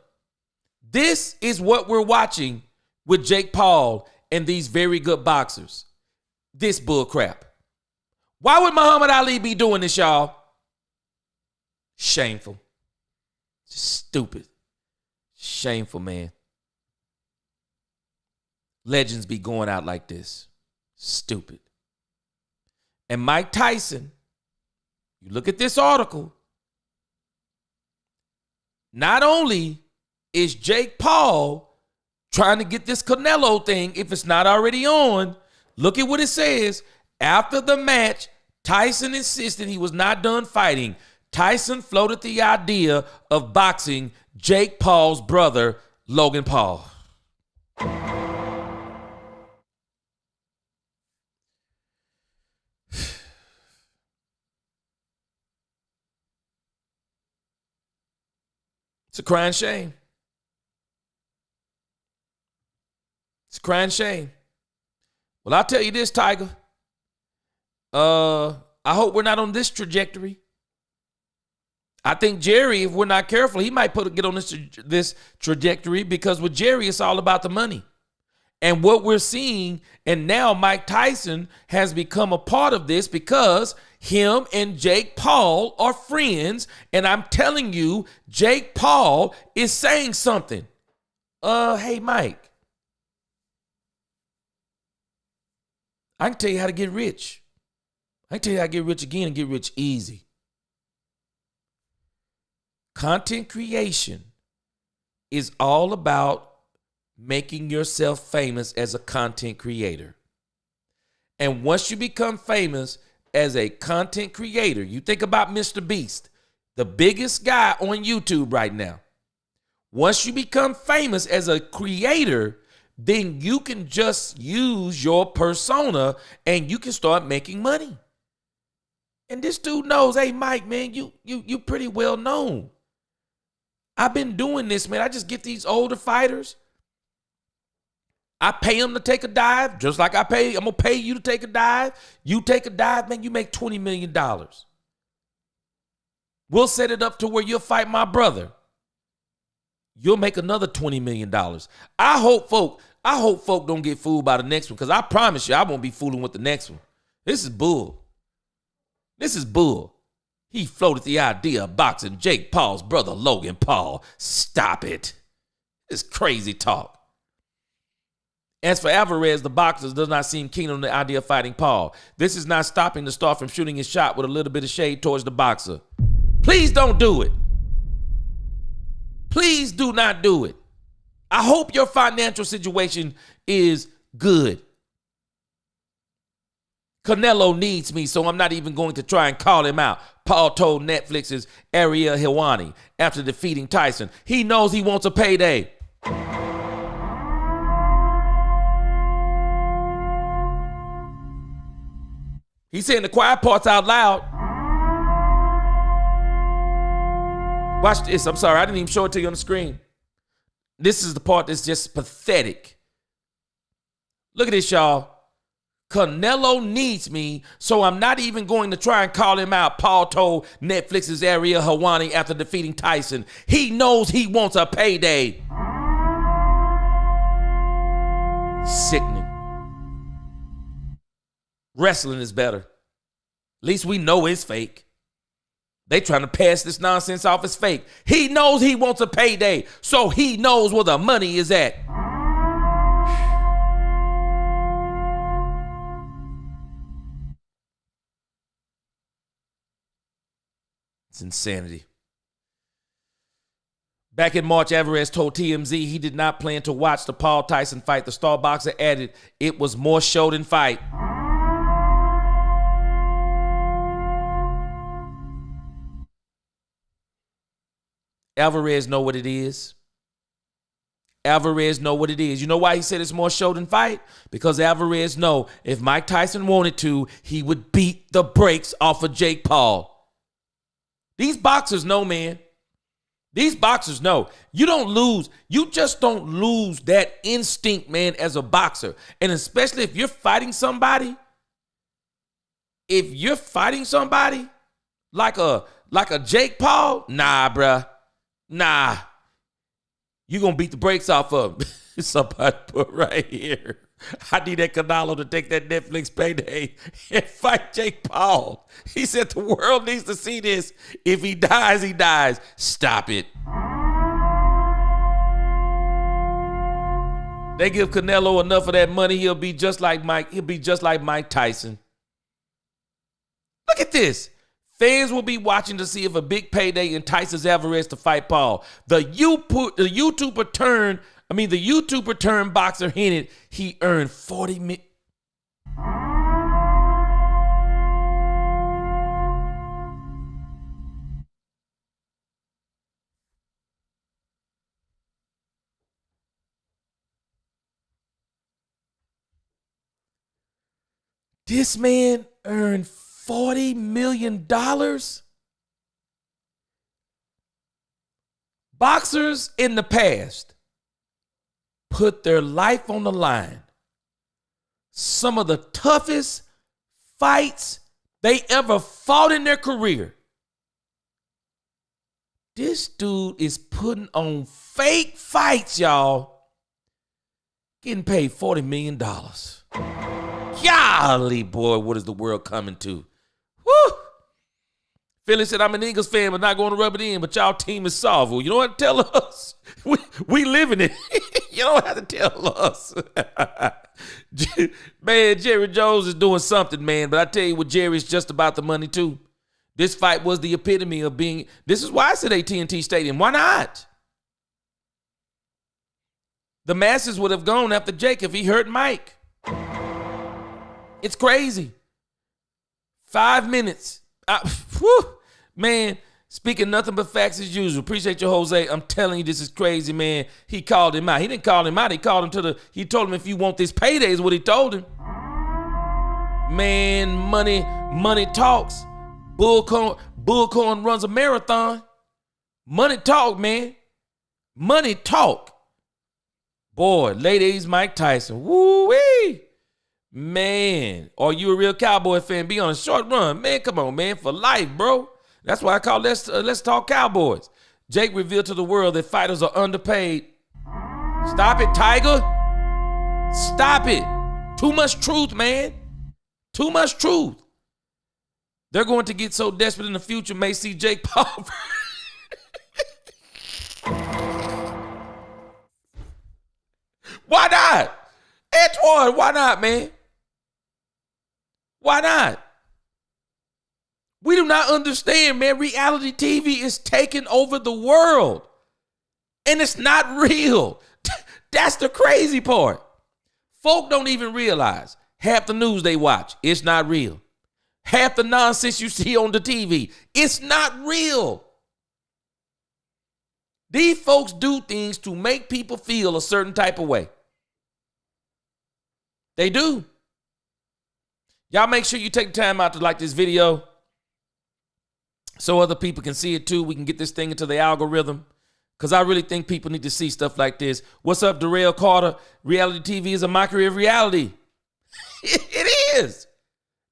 This is what we're watching with Jake Paul and these very good boxers. This bull crap. Why would Muhammad Ali be doing this, y'all? Shameful. Just stupid. Shameful, man. Legends be going out like this. Stupid. And Mike Tyson, you look at this article, not only is Jake Paul trying to get this Canelo thing, if it's not already on, look at what it says. After the match, Tyson insisted he was not done fighting. Tyson floated the idea of boxing Jake Paul's brother, Logan Paul. It's a crying shame. It's a crying shame. Well, I'll tell you this, Tiger. I hope we're not on this trajectory. I think Jerry, if we're not careful, he might get on this trajectory, because with Jerry, it's all about the money. And what we're seeing, and now Mike Tyson has become a part of this because him and Jake Paul are friends. And I'm telling you, Jake Paul is saying something. Hey, Mike, I can tell you how to get rich. I can tell you how to get rich again and get rich easy. Content creation is all about making yourself famous as a content creator. And once you become famous as a content creator, you think about Mr. Beast, the biggest guy on YouTube right now. Once you become famous as a creator, then you can just use your persona and you can start making money. And this dude knows, hey, Mike, man, you pretty well known. I've been doing this, man. I just get these older fighters. I pay them to take a dive, just like I'm going to pay you to take a dive. You take a dive, man, you make $20 million. We'll set it up to where you'll fight my brother. You'll make another $20 million. I hope folk don't get fooled by the next one, because I promise you I won't be fooling with the next one. This is bull. This is bull. He floated the idea of boxing Jake Paul's brother, Logan Paul. Stop it. It's crazy talk. As for Alvarez, the boxer does not seem keen on the idea of fighting Paul. This is not stopping the star from shooting his shot with a little bit of shade towards the boxer. Please don't do it. Please do not do it. I hope your financial situation is good. Canelo needs me, so I'm not even going to try and call him out. Paul told Netflix's Ariel Helwani after defeating Tyson. He knows he wants a payday. He's saying the quiet parts out loud. Watch this. I'm sorry, I didn't even show it to you on the screen. This is the part that's just pathetic. Look at this, y'all. Canelo needs me, so I'm not even going to try and call him out, Paul told Netflix's Ariel Helwani after defeating Tyson. He knows he wants a payday. Sickening. Wrestling is better. At least we know it's fake. They trying to pass this nonsense off as fake. He knows he wants a payday, so he knows where the money is at. It's insanity. Back in March, Alvarez told TMZ he did not plan to watch the Paul Tyson fight. The star boxer added it was more show than fight. Alvarez know what it is. Alvarez know what it is. You know why he said it's more show than fight? Because Alvarez know if Mike Tyson wanted to, he would beat the brakes off of Jake Paul. These boxers know, man. These boxers know. You don't lose. You just don't lose that instinct, man, as a boxer. And especially if you're fighting somebody. If you're fighting somebody like a Jake Paul, nah, bruh. Nah. You're going to beat the brakes off of him. Somebody put right here. I need that Canelo to take that Netflix payday and fight Jake Paul. He said the world needs to see this. If he dies, he dies. Stop it. They give Canelo enough of that money, he'll be just like Mike. He'll be just like Mike Tyson. Look at this. Fans will be watching to see if a big payday entices Alvarez to fight Paul. The YouTuber turned boxer hinted he earned $40 million. This man earned $40 million? Boxers in the past put their life on the line. Some of the toughest fights they ever fought in their career. This dude is putting on fake fights, y'all. Getting paid $40 million. Golly, boy, what is the world coming to? Woo! Philly said, I'm an Eagles fan, but not going to rub it in, but y'all team is soft. Well, you don't have to tell us. We live in it. You don't have to tell us. Man, Jerry Jones is doing something, man. But I tell you what, Jerry's just about the money, too. This fight was the epitome of being, this is why I said at&t Stadium. Why not? The masses would have gone after Jake if he hurt Mike. It's crazy. 5 minutes. Man, speaking nothing but facts as usual. Appreciate you, Jose. I'm telling you, this is crazy, man. He called him out. He didn't call him out. He called him he told him if you want this payday is what he told him. Man, money talks. Bullcorn runs a marathon. Money talk, man. Money talk. Boy, ladies, Mike Tyson. Woo-wee. Man, are you a real Cowboy fan? Be on a short run. Man, come on, man. For life, bro. That's why I call Let's Talk Cowboys. Jake revealed to the world that fighters are underpaid. Stop it, Tiger. Stop it. Too much truth, man. Too much truth. They're going to get so desperate in the future, may see Jake Paul. Why not? Antoine, why not, man? Why not? We do not understand, man. Reality TV is taking over the world. And it's not real. That's the crazy part. Folk don't even realize half the news they watch, it's not real. Half the nonsense you see on the TV, it's not real. These folks do things to make people feel a certain type of way. They do. Y'all make sure you take the time out to like this video so other people can see it too. We can get this thing into the algorithm. Because I really think people need to see stuff like this. What's up, Darrell Carter? Reality TV is a mockery of reality. It is.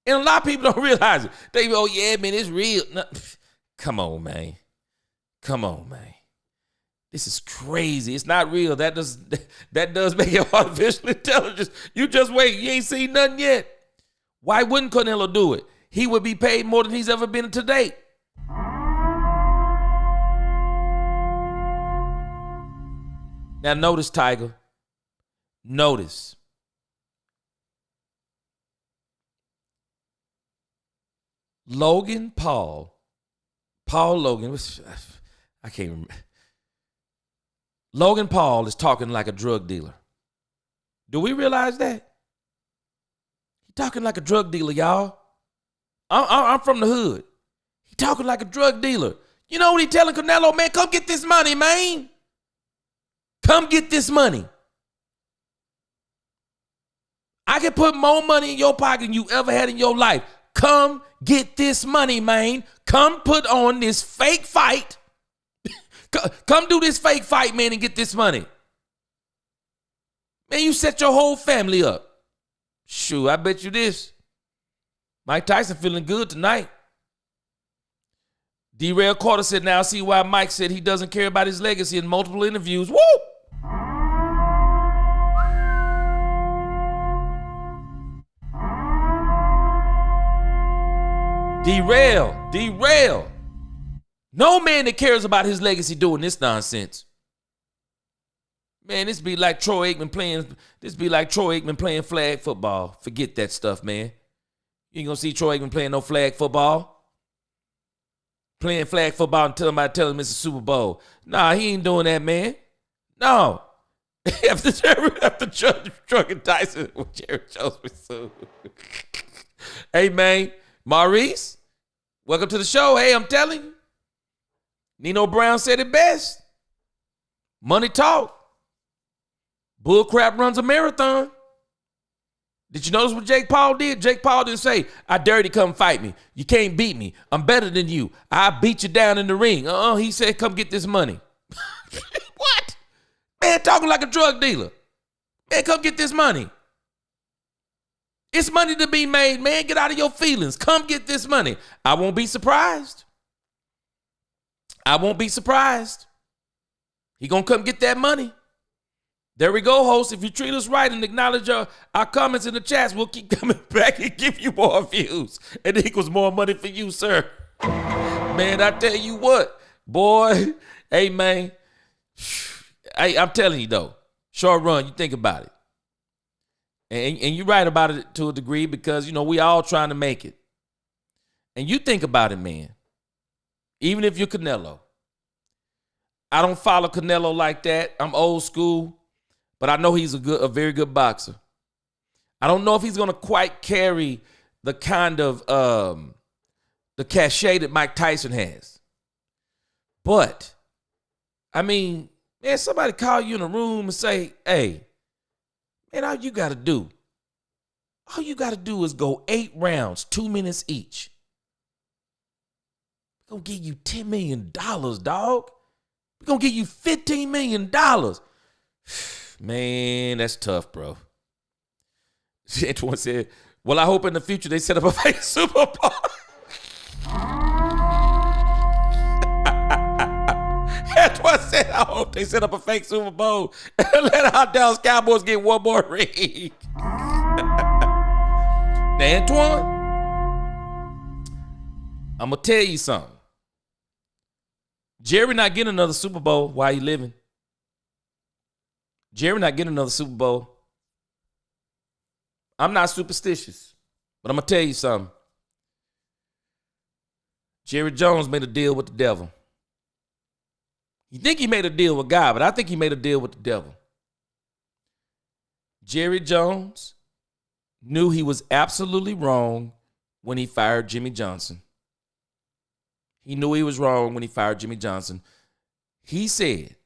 And a lot of people don't realize it. They go, oh, yeah, man, it's real. No, come on, man. Come on, man. This is crazy. It's not real. That does make it artificial intelligence. You just wait. You ain't seen nothing yet. Why wouldn't Canelo do it? He would be paid more than he's ever been to date. Now notice, Tiger. Notice. Logan Paul. Paul Logan. I can't remember. Logan Paul is talking like a drug dealer. Do we realize that? He's talking like a drug dealer, y'all. I'm from the hood. He's talking like a drug dealer. You know what he's telling Canelo, man? Come get this money, man. Come get this money. I can put more money in your pocket than you ever had in your life. Come get this money, man. Come put on this fake fight. Come do this fake fight, man, and get this money. Man, you set your whole family up. Shoot, I bet you this. Mike Tyson feeling good tonight. D-Rail Carter said, now I see why Mike said he doesn't care about his legacy in multiple interviews. Woo! Derail. No man that cares about his legacy doing this nonsense. Man, this be like Troy Aikman playing flag football. Forget that stuff, man. You ain't gonna see Troy Aikman playing no flag football. Playing flag football until somebody tell him it's a Super Bowl. Nah, he ain't doing that, man. No. after Trucking Tyson with Jerry Jones was sued. Hey, man. Maurice, welcome to the show. Hey, I'm telling you. Nino Brown said it best. Money talk. Bull crap runs a marathon. Did you notice what Jake Paul did? Jake Paul didn't say, I dare you to come fight me. You can't beat me. I'm better than you. I beat you down in the ring. He said, come get this money. What? Man, talking like a drug dealer. Man, come get this money. It's money to be made, man. Get out of your feelings. Come get this money. I won't be surprised. He gonna come get that money. There we go, host. If you treat us right and acknowledge our comments in the chats, we'll keep coming back and give you more views. It equals more money for you, sir. Man, I tell you what, boy. Hey, man. Hey, I'm telling you, though. Short run, you think about it. And you're right about it to a degree because, you know, we all trying to make it. And you think about it, man. Even if you're Canelo. I don't follow Canelo like that. I'm old school. But I know he's a very good boxer. I don't know if he's going to quite carry the kind of the cachet that Mike Tyson has. But, I mean, man, somebody call you in a room and say, hey, man, all you got to do is go 8 rounds, 2 minutes each. We're going to give you $10 million, dog. We're going to give you $15 million. Man, that's tough, bro. Antoine said, well, I hope in the future they set up a fake Super Bowl. Antoine said, I hope they set up a fake Super Bowl and let our Dallas Cowboys get one more ring. Now, Antoine, I'm going to tell you something. Jerry not getting another Super Bowl while he living. Jerry not getting another Super Bowl. I'm not superstitious, but I'm going to tell you something. Jerry Jones made a deal with the devil. You think he made a deal with God, but I think he made a deal with the devil. Jerry Jones knew he was absolutely wrong when he fired Jimmy Johnson. He knew he was wrong when he fired Jimmy Johnson. He said,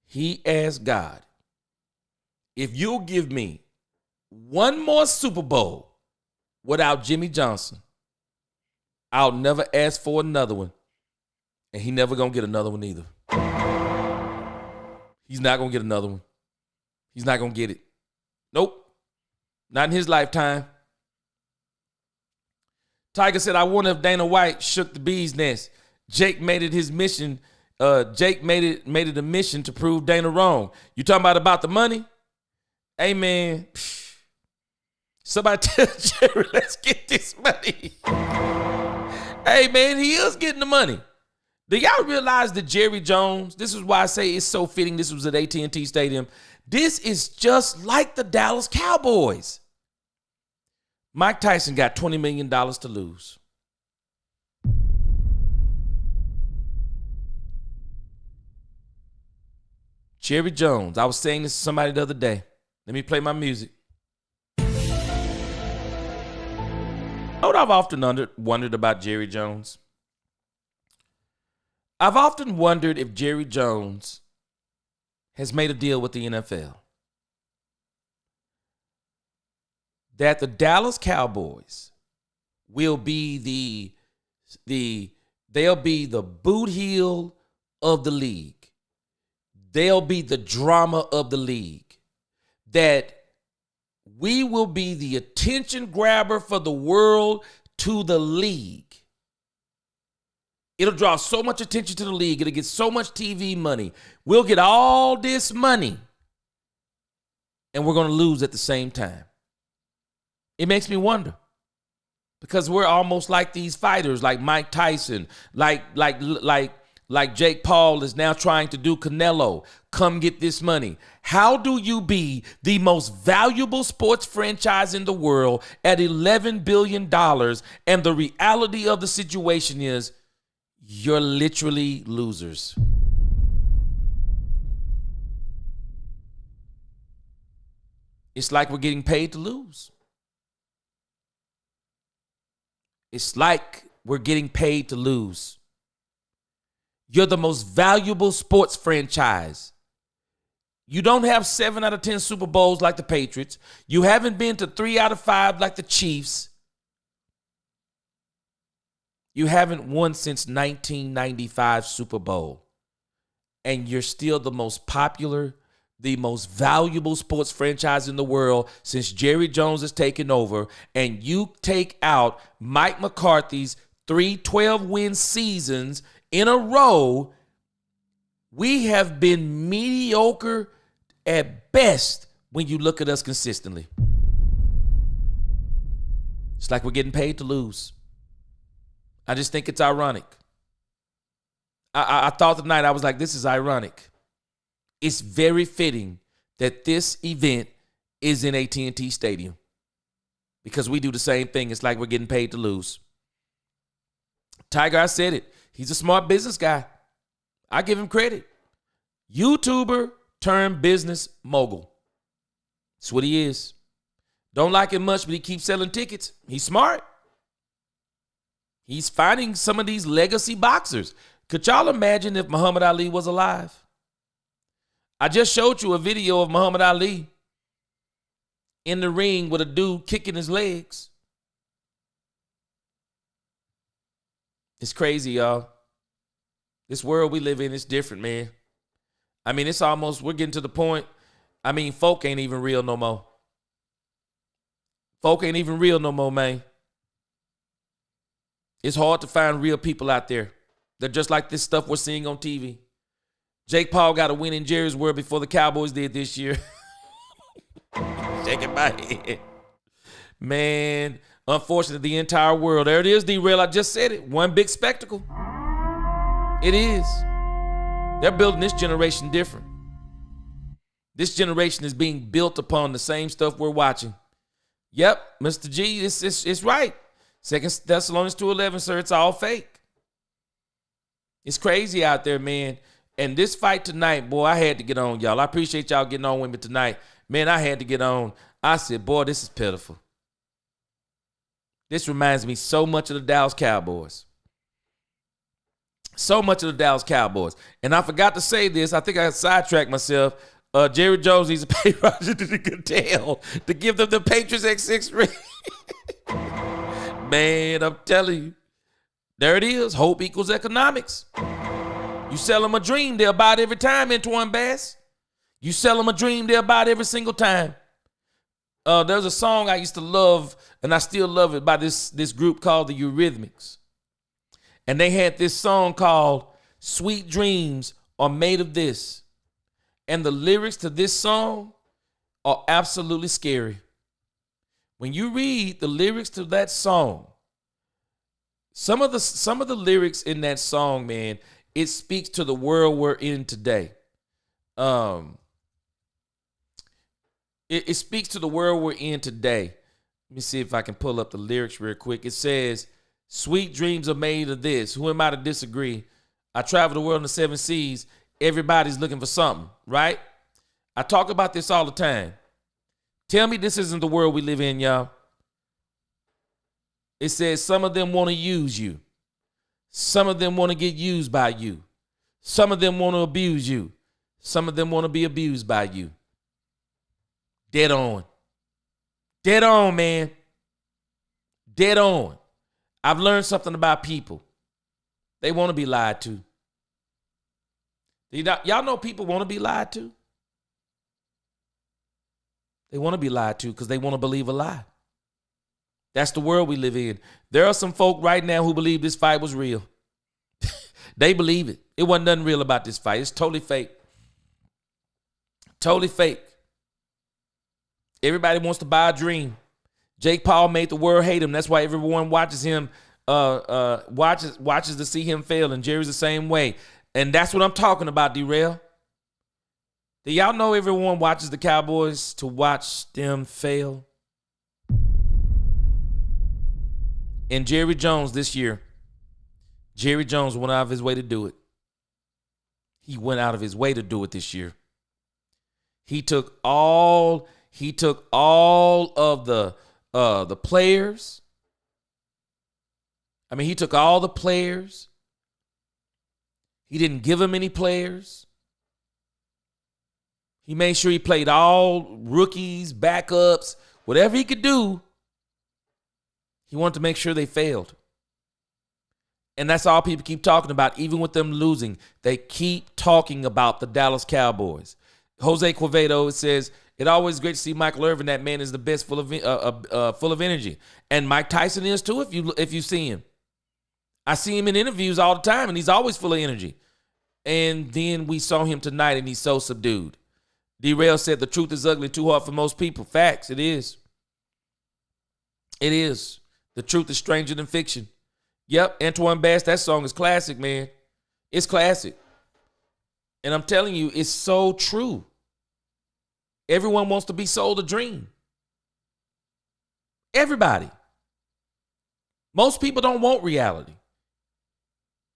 he asked God, if you'll give me one more Super Bowl without Jimmy Johnson, I'll never ask for another one. And he never gonna get another one either. He's not gonna get another one. He's not gonna get it. Nope. Not in his lifetime. Tiger said, I wonder if Dana White shook the bee's nest. Jake made it his mission. Jake made it a mission to prove Dana wrong. You talking about the money? Hey, man. Somebody tell Jerry, let's get this money. Hey, man, he is getting the money. Do y'all realize that Jerry Jones, this is why I say it's so fitting this was at at&t Stadium. This is just like the Dallas Cowboys. Mike Tyson got $20 million to lose. Jerry Jones, I was saying this to somebody the other day. Let me play my music. You know what I've often wondered about Jerry Jones? I've often wondered if Jerry Jones has made a deal with the NFL. That the Dallas Cowboys will be they'll be the boot heel of the league. They'll be the drama of the league. That we will be the attention grabber for the world to the league. It'll draw so much attention to the league. It'll get so much TV money. We'll get all this money, and we're going to lose at the same time. It makes me wonder, because we're almost like these fighters, like Mike Tyson, like Jake Paul is now trying to do Canelo. Come get this money. How do you be the most valuable sports franchise in the world at $11 billion, and the reality of the situation is you're literally losers? It's like we're getting paid to lose. It's like we're getting paid to lose. You're the most valuable sports franchise. You don't have 7 out of 10 Super Bowls like the Patriots. You haven't been to 3 out of 5 like the Chiefs. You haven't won since 1995 Super Bowl. And you're still the most popular, the most valuable sports franchise in the world since Jerry Jones has taken over. And you take out Mike McCarthy's 3 12-win seasons in a row. We have been mediocre at best when you look at us consistently. It's like we're getting paid to lose. I just think it's ironic. I thought tonight, I was like, this is ironic. It's very fitting that this event is in at&t Stadium, because we do the same thing. It's like we're getting paid to lose. Tiger, I said it. He's a smart business guy. I give him credit. YouTuber turned business mogul. That's what he is. Don't like him much, but he keeps selling tickets. He's smart. He's finding some of these legacy boxers. Could y'all imagine if Muhammad Ali was alive? I just showed you a video of Muhammad Ali in the ring with a dude kicking his legs. It's crazy, y'all. This world we live in is different, man. I mean, it's almost, we're getting to the point. I mean, folk ain't even real no more. Folk ain't even real no more, man. It's hard to find real people out there. They're just like this stuff we're seeing on TV. Jake Paul got a win in Jerry's World before the Cowboys did this year. Shaking my head. Man, unfortunately, the entire world. There it is, D-Rail. I just said it. One big spectacle. It is. They're building this generation different. This generation is being built upon the same stuff we're watching. Yep, Mr. G, it's right. 2 Thessalonians 2:11, sir, it's all fake. It's crazy out there, man. And this fight tonight, boy, I had to get on, y'all. I appreciate y'all getting on with me tonight. Man, I had to get on. I said, boy, this is pitiful. This reminds me so much of the Dallas Cowboys. So much of the Dallas Cowboys. And I forgot to say this. I think I sidetracked myself. Jerry Jones needs to pay Roger Goodell to give them the Patriots X6 ring. Man, I'm telling you. There it is. Hope equals economics. You sell them a dream, they'll buy it every time, Antoine Bass. You sell them a dream, they'll buy it every single time. There's a song I used to love, and I still love it, by this group called the Eurythmics. And they had this song called Sweet Dreams Are Made of This. And the lyrics to this song are absolutely scary. When you read the lyrics to that song, some of the lyrics in that song, man, it speaks to the world we're in today. It speaks to the world we're in today. Let me see if I can pull up the lyrics real quick. It says, sweet dreams are made of this. Who am I to disagree? I travel the world in the 7 seas. Everybody's looking for something, right? I talk about this all the time. Tell me this isn't the world we live in, y'all. It says some of them want to use you. Some of them want to get used by you. Some of them want to abuse you. Some of them want to be abused by you. Dead on. Dead on, man. Dead on. I've learned something about people. They want to be lied to. Y'all know people want to be lied to? They want to be lied to because they want to believe a lie. That's the world we live in. There are some folk right now who believe this fight was real. They believe it. It wasn't nothing real about this fight. It's totally fake. Totally fake. Everybody wants to buy a dream. Jake Paul made the world hate him. That's why everyone watches him, watches to see him fail. And Jerry's the same way. And that's what I'm talking about, D-Rail. Do y'all know everyone watches the Cowboys to watch them fail? And Jerry Jones this year, Jerry Jones went out of his way to do it. He went out of his way to do it this year. He took all of the players. I mean, he took all the players. He didn't give them any players. He made sure he played all rookies, backups, whatever he could do. He wanted to make sure they failed. And that's all people keep talking about, even with them losing. They keep talking about the Dallas Cowboys. Jose Quevedo says, it always great to see Michael Irvin. That man is the best, full of energy. And Mike Tyson is too, if you see him. I see him in interviews all the time, and he's always full of energy. And then we saw him tonight, and he's so subdued. D-Rail said the truth is ugly, too hard for most people. Facts, it is. It is. The truth is stranger than fiction. Yep, Antoine Bass, that song is classic, man. It's classic. And I'm telling you, it's so true. Everyone wants to be sold a dream. Everybody. Most people don't want reality.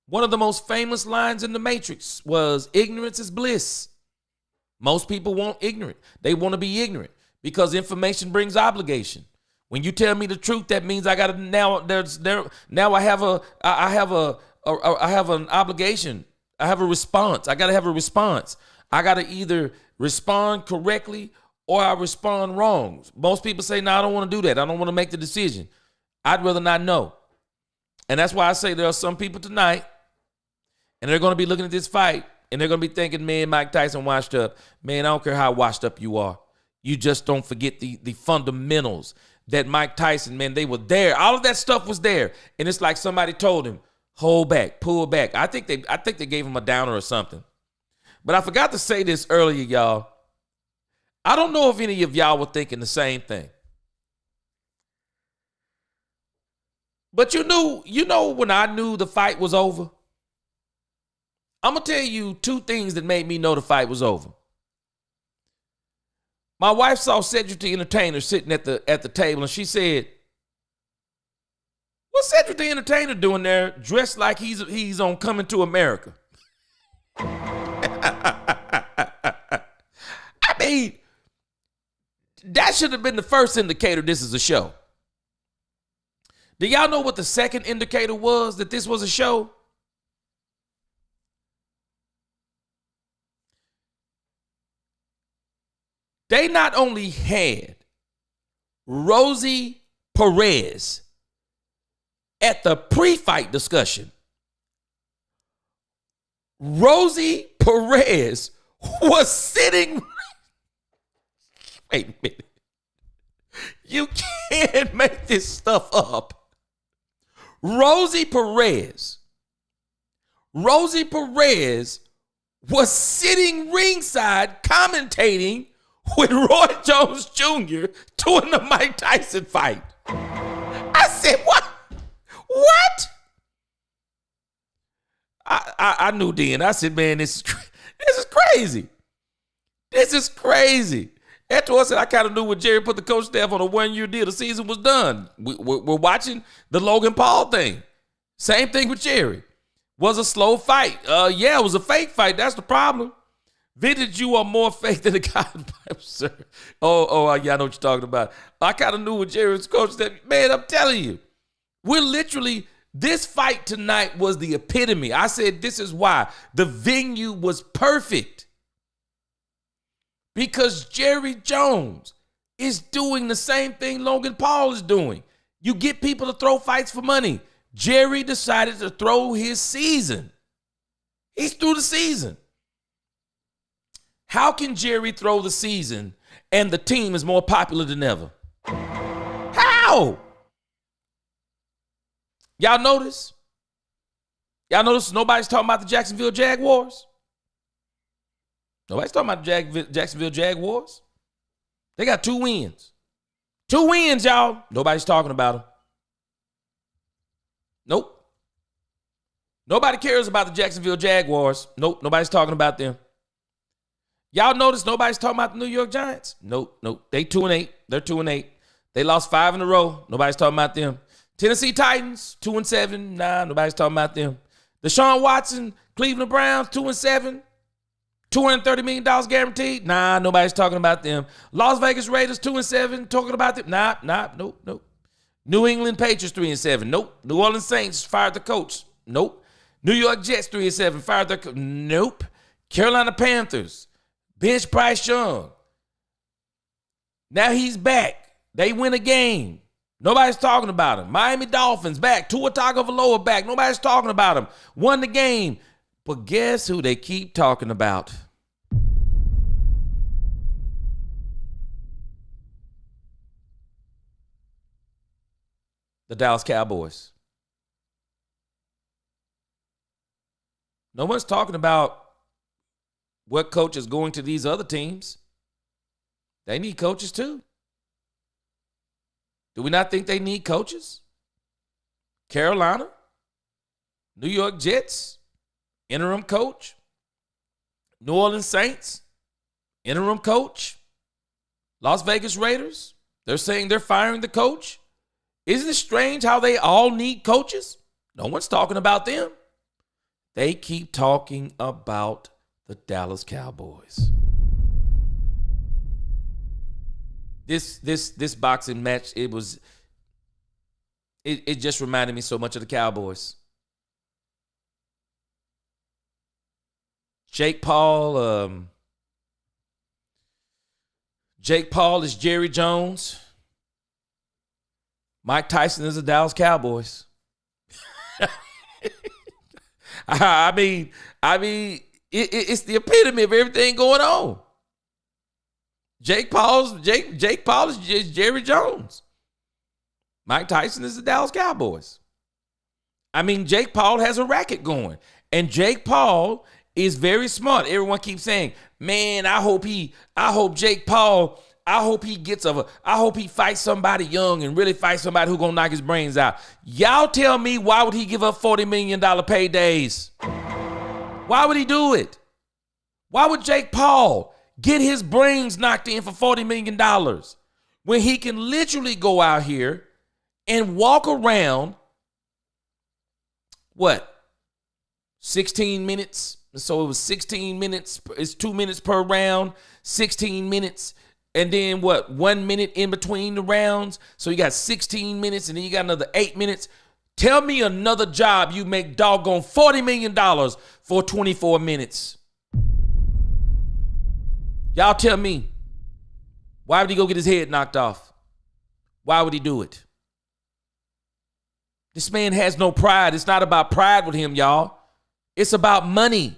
One of the most famous lines in The Matrix was, ignorance is bliss. Most people want ignorant. They want to be ignorant because information brings obligation. When you tell me the truth, that means I got to now I have an obligation. I have a response. I got to have a response. I got to either respond correctly or I respond wrong. Most people say, no, I don't want to do that. I don't want to make the decision. I'd rather not know. And that's why I say there are some people tonight, and they're going to be looking at this fight, and they're going to be thinking, man, Mike Tyson washed up. Man, I don't care how washed up you are. You just don't forget the fundamentals that Mike Tyson, man, they were there. All of that stuff was there. And it's like somebody told him, hold back, pull back. I think they gave him a downer or something. But I forgot to say this earlier, y'all. I don't know if any of y'all were thinking the same thing. But you know when I knew the fight was over? I'm going to tell you two things that made me know the fight was over. My wife saw Cedric the Entertainer sitting at the table, and she said, what's Cedric the Entertainer doing there dressed like he's on Coming to America? mean, that should have been the first indicator this is a show. Do y'all know what the second indicator was that this was a show? They not only had Rosie Perez at the pre-fight discussion. Rosie Perez was sitting. Wait a minute. You can't make this stuff up. Rosie Perez was sitting ringside commentating with Roy Jones Jr. doing the Mike Tyson fight. I said, what? What? I knew then. I said, man, this is crazy. This is crazy. Afterwards, I kind of knew when Jerry put the coach staff on a one-year deal, the season was done. We're watching the Logan Paul thing. Same thing with Jerry. Was a slow fight. Yeah, it was a fake fight. That's the problem. Vintage, you are more fake than the guy. Sir. Yeah, I know what you're talking about. I kind of knew when Jerry was coach that, man, I'm telling you, we're literally, this fight tonight was the epitome. I said, this is why. The venue was perfect. Because Jerry Jones is doing the same thing Logan Paul is doing. You get people to throw fights for money. Jerry decided to throw his season. He's through the season. How can Jerry throw the season and the team is more popular than ever? How? Y'all notice? Y'all notice nobody's talking about the Jacksonville Jaguars? Nobody's talking about the Jacksonville Jaguars. They got 2 wins. 2 wins, y'all. Nobody's talking about them. Nope. Nobody cares about the Jacksonville Jaguars. Nope. Nobody's talking about them. Y'all notice nobody's talking about the New York Giants? Nope. They 2-8. They're 2-8. They lost 5 in a row. Nobody's talking about them. Tennessee Titans, 2-7. Nah, nobody's talking about them. Deshaun Watson, Cleveland Browns, 2-7. $230 million guaranteed. Nah, nobody's talking about them. Las Vegas Raiders, 2-7. Talking about them. Nope. New England Patriots, 3-7. Nope. New Orleans Saints fired the coach. Nope. New York Jets, 3-7. Fired their coach. Nope. Carolina Panthers, bench Bryce Young. Now he's back. They win a game. Nobody's talking about him. Miami Dolphins back. Tua Tagovailoa back. Nobody's talking about him. Won the game. But guess who they keep talking about? The Dallas Cowboys. No one's talking about what coach is going to these other teams. They need coaches too. Do we not think they need coaches? Carolina, New York Jets, interim coach. New Orleans Saints, interim coach. Las Vegas Raiders, they're saying they're firing the coach. Isn't it strange how they all need coaches? No one's talking about them. They keep talking about the Dallas Cowboys. This boxing match, it just reminded me so much of the Cowboys. Jake Paul is Jerry Jones. Mike Tyson is the Dallas Cowboys. I mean, it's the epitome of everything going on. Jake Paul is Jerry Jones. Mike Tyson is the Dallas Cowboys. I mean, Jake Paul has a racket going, and Jake Paul is very smart. Everyone keeps saying, "Man, I hope Jake Paul. I hope he fights somebody young and really fights somebody who's gonna knock his brains out." Y'all tell me, why would he give up $40 million paydays? Why would he do it? Why would Jake Paul get his brains knocked in for $40 million when he can literally go out here and walk around, 16 minutes? So it was 16 minutes. It's 2 minutes per round, 16 minutes. And then what? 1 minute in between the rounds. So you got 16 minutes and then you got another 8 minutes. Tell me another job you make doggone $40 million for 24 minutes. Y'all tell me. Why would he go get his head knocked off? Why would he do it? This man has no pride. It's not about pride with him, y'all. It's about money.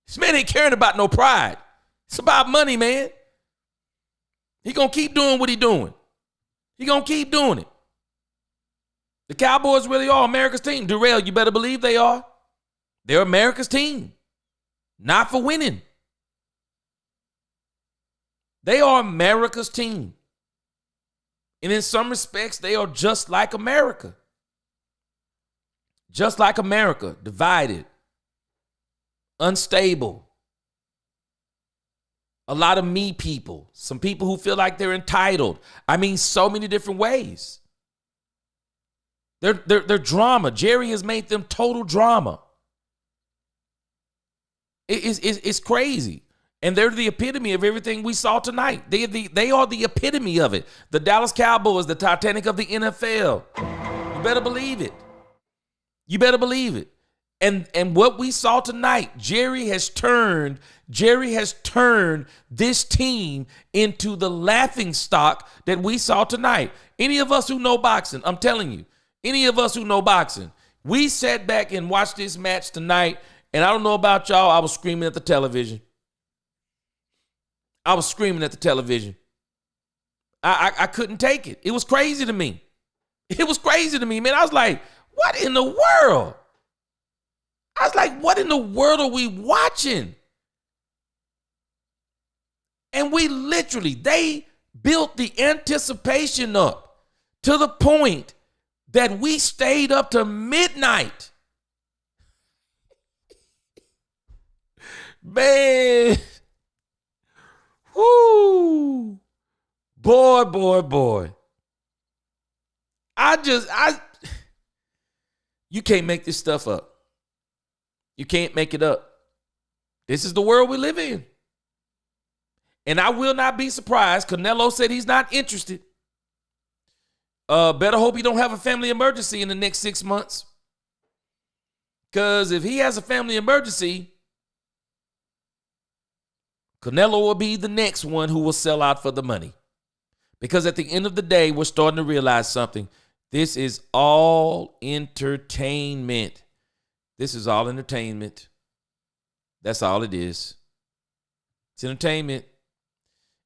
This man ain't caring about no pride. It's about money, man. He gonna keep doing what he doing. He gonna keep doing it. The Cowboys really are America's team. Darrell, you better believe they are. They're America's team. Not for winning. They are America's team. And in some respects, they are just like America. Just like America, divided, unstable. A lot of me people, some people who feel like they're entitled. I mean, so many different ways. They're drama. Jerry has made them total drama. It's crazy. And they're the epitome of everything we saw tonight. They are the epitome of it. The Dallas Cowboys, the Titanic of the NFL. You better believe it. You better believe it. And what we saw tonight, Jerry has turned this team into the laughing stock that we saw tonight. Any of us who know boxing, I'm telling you, any of us who know boxing, we sat back and watched this match tonight, and I don't know about y'all, I was screaming at the television. I was screaming at the television. I couldn't take it. It was crazy to me. It was crazy to me, man. I was like, what in the world? I was like, what in the world are we watching? And they built the anticipation up to the point that we stayed up to midnight. Man. Whoo. Boy. You can't make this stuff up. You can't make it up. This is the world we live in. And I will not be surprised. Canelo said he's not interested. Better hope he don't have a family emergency in the next 6 months. Because if he has a family emergency, Canelo will be the next one who will sell out for the money. Because at the end of the day, we're starting to realize something. This is all entertainment. This is all entertainment. That's all it is. It's entertainment.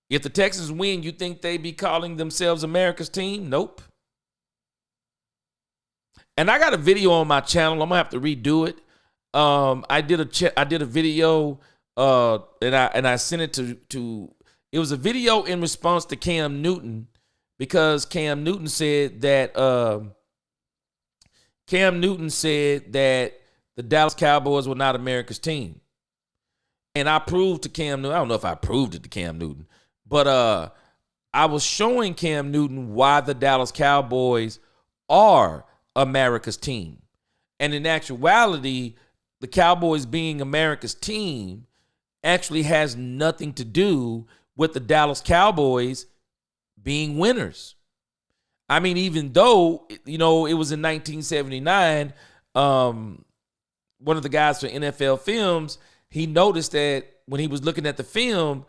If the Texans win, you think they be calling themselves America's team? Nope. And I got a video on my channel. I'm gonna have to redo it. I did a video, and I sent it to. It was a video in response to Cam Newton, because Cam Newton said that the Dallas Cowboys were not America's team. And I proved to Cam Newton, I don't know if I proved it to Cam Newton, but I was showing Cam Newton why the Dallas Cowboys are America's team. And in actuality, the Cowboys being America's team actually has nothing to do with the Dallas Cowboys being winners. I mean, even though, it was in 1979, one of the guys for NFL Films, he noticed that when he was looking at the film,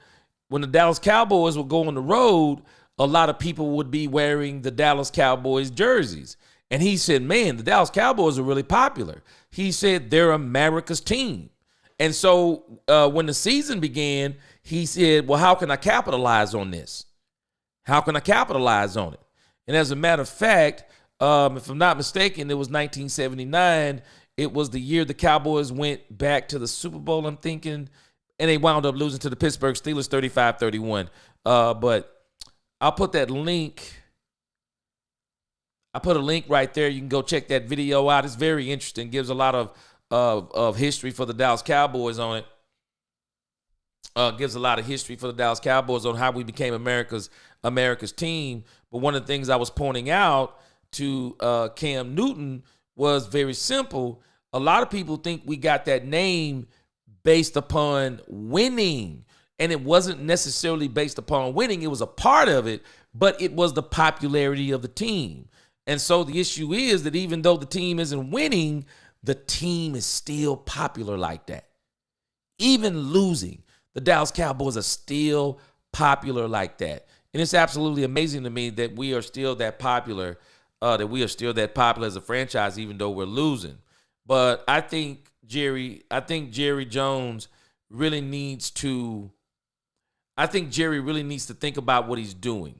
when the Dallas Cowboys would go on the road, a lot of people would be wearing the Dallas Cowboys jerseys. And he said, man, the Dallas Cowboys are really popular. He said they're America's team. And so when the season began, he said, well, how can I capitalize on this? How can I capitalize on it? And as a matter of fact, if I'm not mistaken, it was 1979. It was the year the Cowboys went back to the Super Bowl, I'm thinking, and they wound up losing to the Pittsburgh Steelers 35-31. But I'll put that link. I put a link right there. You can go check that video out. It's very interesting. Gives a lot of history for the Dallas Cowboys on it. Gives a lot of history for the Dallas Cowboys on how we became America's team. But one of the things I was pointing out to Cam Newton was very simple. A lot of people think we got that name based upon winning. And it wasn't necessarily based upon winning. It was a part of it, but it was the popularity of the team. And so the issue is that even though the team isn't winning, the team is still popular like that. Even losing, the Dallas Cowboys are still popular like that. And it's absolutely amazing to me that we are still that popular, as a franchise, even though we're losing. But I think Jerry Jones really needs to think about what he's doing,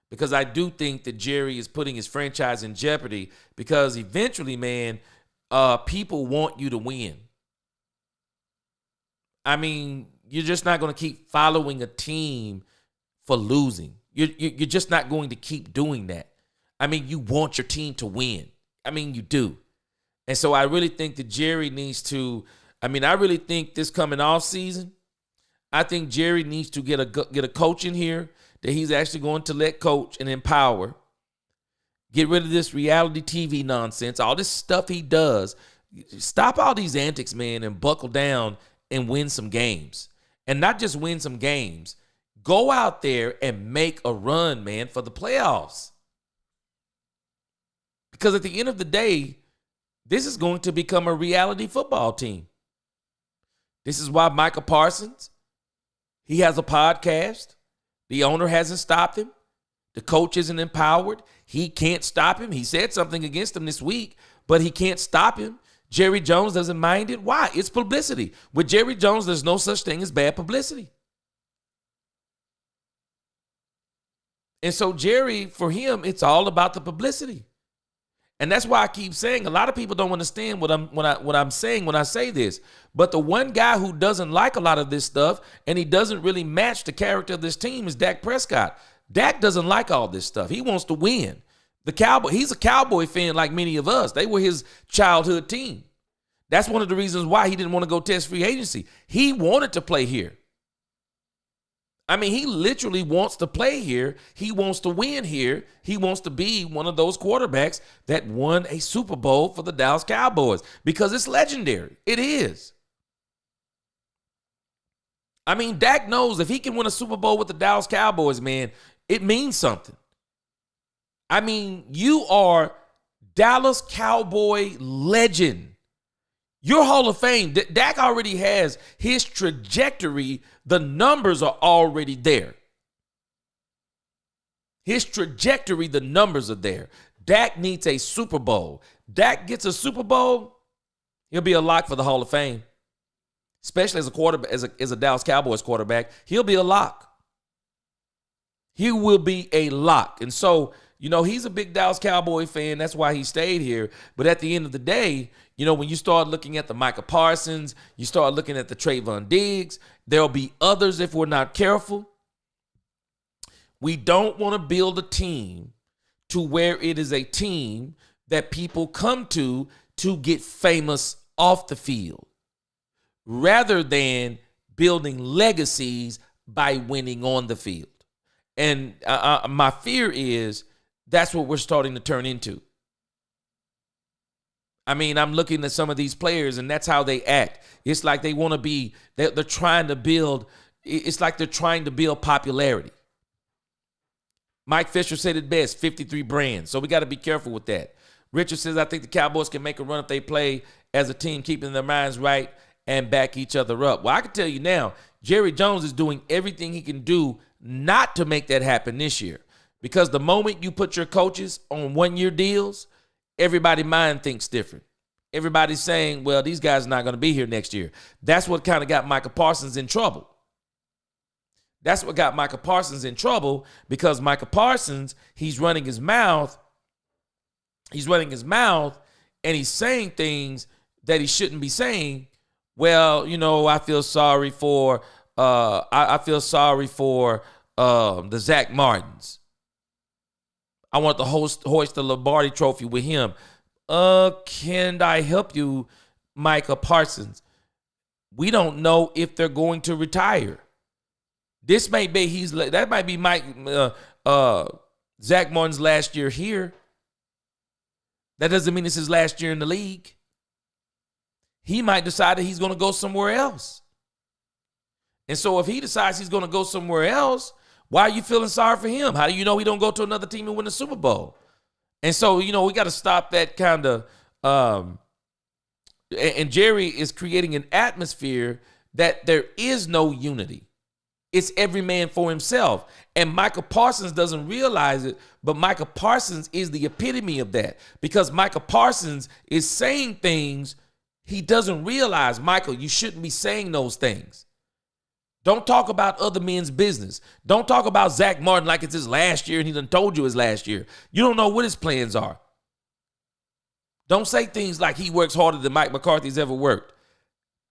because I do think that Jerry is putting his franchise in jeopardy, because eventually, man, people want you to win. I mean, you're just not going to keep following a team for losing. You're just not going to keep doing that. I mean, you want your team to win. I mean, you do. And so I really think that Jerry needs to, I really think this coming off season, I think Jerry needs to get a coach in here that he's actually going to let coach and empower. Get rid of this reality TV nonsense, all this stuff he does. Stop all these antics, man, and buckle down and win some games. And not just win some games. Go out there and make a run, man, for the playoffs. Because at the end of the day, this is going to become a reality football team. This is why Micah Parsons, he has a podcast. The owner hasn't stopped him. The coach isn't empowered. He can't stop him. He said something against him this week, but he can't stop him. Jerry Jones doesn't mind it. Why? It's publicity. With Jerry Jones, there's no such thing as bad publicity. And so Jerry, for him, it's all about the publicity. And that's why I keep saying, a lot of people don't understand what I'm saying when I say this. But the one guy who doesn't like a lot of this stuff, and he doesn't really match the character of this team, is Dak Prescott. Dak doesn't like all this stuff. He wants to win. He's a Cowboy fan like many of us. They were his childhood team. That's one of the reasons why he didn't want to go test free agency. He wanted to play here. I mean, he literally wants to play here. He wants to win here. He wants to be one of those quarterbacks that won a Super Bowl for the Dallas Cowboys, because it's legendary. It is. I mean, Dak knows if he can win a Super Bowl with the Dallas Cowboys, man, it means something. I mean, you are Dallas Cowboy legend. You're Hall of Fame. Dak already has his trajectory. The numbers are already there. His trajectory, the numbers are there. Dak needs a Super Bowl. Dak gets a Super Bowl, he'll be a lock for the Hall of Fame. Especially as a quarterback, as a Dallas Cowboys quarterback, he'll be a lock. He will be a lock. And so, he's a big Dallas Cowboy fan. That's why he stayed here. But at the end of the day, when you start looking at the Micah Parsons, you start looking at the Trayvon Diggs, there'll be others if we're not careful. We don't want to build a team to where it is a team that people come to get famous off the field, rather than building legacies by winning on the field. And my fear is that's what we're starting to turn into. I mean, I'm looking at some of these players, and that's how they act. It's like they want to be, they're trying to build, it's like they're trying to build popularity. Mike Fisher said it best, 53 brands. So we got to be careful with that. Richard says, I think the Cowboys can make a run if they play as a team, keeping their minds right and back each other up. Well, I can tell you now, Jerry Jones is doing everything he can do not to make that happen this year. Because the moment you put your coaches on one-year deals, everybody's mind thinks different. Everybody's saying, well, these guys are not going to be here next year. That's what kind of got Micah Parsons in trouble. That's what got Micah Parsons in trouble, because Micah Parsons, he's running his mouth. And he's saying things that he shouldn't be saying. Well, I feel sorry for the Zach Martins. I want to hoist the Lombardi Trophy with him. Can I help you, Micah Parsons? We don't know if they're going to retire. That might be Zach Martin's last year here. That doesn't mean it's his last year in the league. He might decide that he's going to go somewhere else. And so if he decides he's going to go somewhere else, why are you feeling sorry for him? How do you know he don't go to another team and win the Super Bowl? And so, we got to stop that kind of and Jerry is creating an atmosphere that there is no unity. It's every man for himself. And Michael Parsons doesn't realize it, but Michael Parsons is the epitome of that, because Michael Parsons is saying things he doesn't realize. Michael, you shouldn't be saying those things. Don't talk about other men's business. Don't talk about Zach Martin like it's his last year and he done told you his last year. You don't know what his plans are. Don't say things like he works harder than Mike McCarthy's ever worked.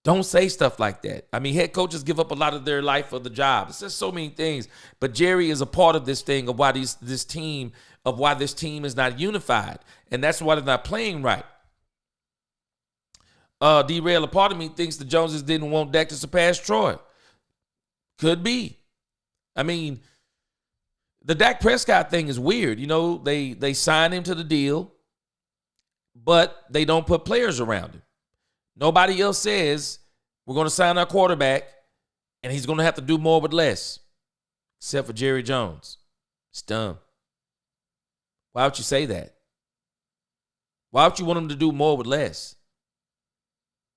Don't say stuff like that. I mean, head coaches give up a lot of their life for the job. It's just so many things. But Jerry is a part of this thing of why this team is not unified. And that's why they're not playing right. Derail, a part of me thinks the Joneses didn't want Dak to surpass Troy. Could be. I mean, the Dak Prescott thing is weird. They signed him to the deal, but they don't put players around him. Nobody else says we're going to sign our quarterback and he's going to have to do more with less, except for Jerry Jones. It's dumb. Why would you say that? Why would you want him to do more with less?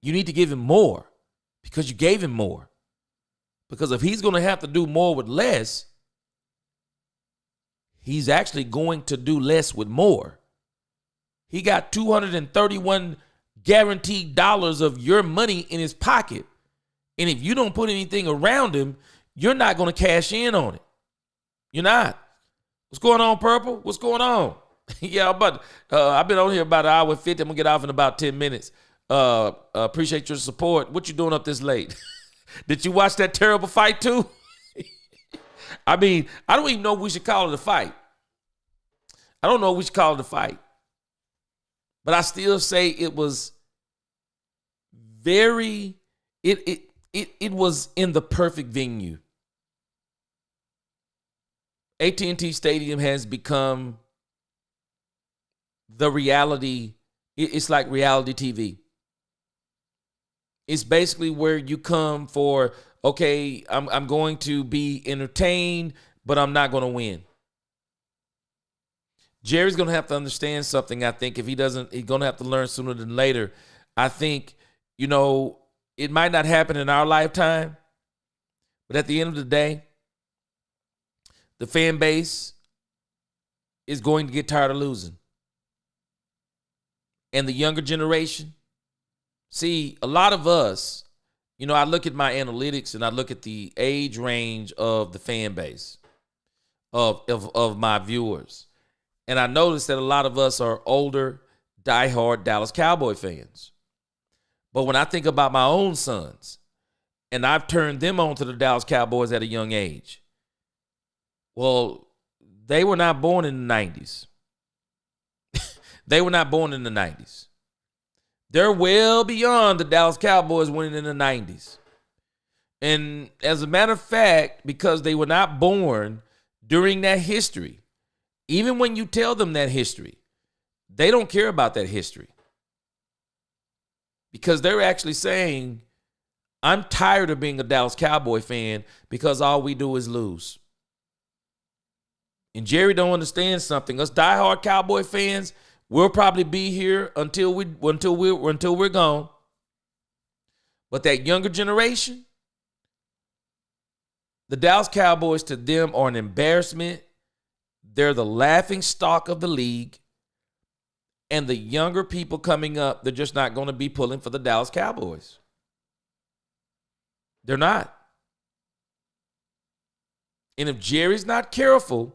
You need to give him more because you gave him more. Because if he's going to have to do more with less, he's actually going to do less with more. He got $231 guaranteed dollars of your money in his pocket. And if you don't put anything around him, you're not going to cash in on it. You're not. What's going on, Purple? What's going on? Yeah, but I've been on here about an hour and 50. I'm going to get off in about 10 minutes. Appreciate your support. What you doing up this late? Did you watch that terrible fight too? I mean, I don't even know if we should call it a fight. I don't know if we should call it a fight. But I still say it was it was in the perfect venue. at&t Stadium has become the reality. It's like reality TV. It's basically where you come for, okay, I'm going to be entertained, but I'm not going to win. Jerry's going to have to understand something, I think. If he doesn't, he's going to have to learn sooner than later. I think, it might not happen in our lifetime, but at the end of the day, the fan base is going to get tired of losing. And the younger generation, see, a lot of us, I look at my analytics and I look at the age range of the fan base, of my viewers. And I noticed that a lot of us are older, diehard Dallas Cowboy fans. But when I think about my own sons, and I've turned them on to the Dallas Cowboys at a young age, well, they were not born in the 90s. They were not born in the 90s. They're well beyond the Dallas Cowboys winning in the 90s. And as a matter of fact, because they were not born during that history, even when you tell them that history, they don't care about that history. Because they're actually saying, I'm tired of being a Dallas Cowboy fan because all we do is lose. And Jerry don't understand something. Us diehard Cowboy fans, we'll probably be here until we're gone. But that younger generation, the Dallas Cowboys to them are an embarrassment. They're the laughing stock of the league. And the younger people coming up, they're just not going to be pulling for the Dallas Cowboys. They're not. And if Jerry's not careful,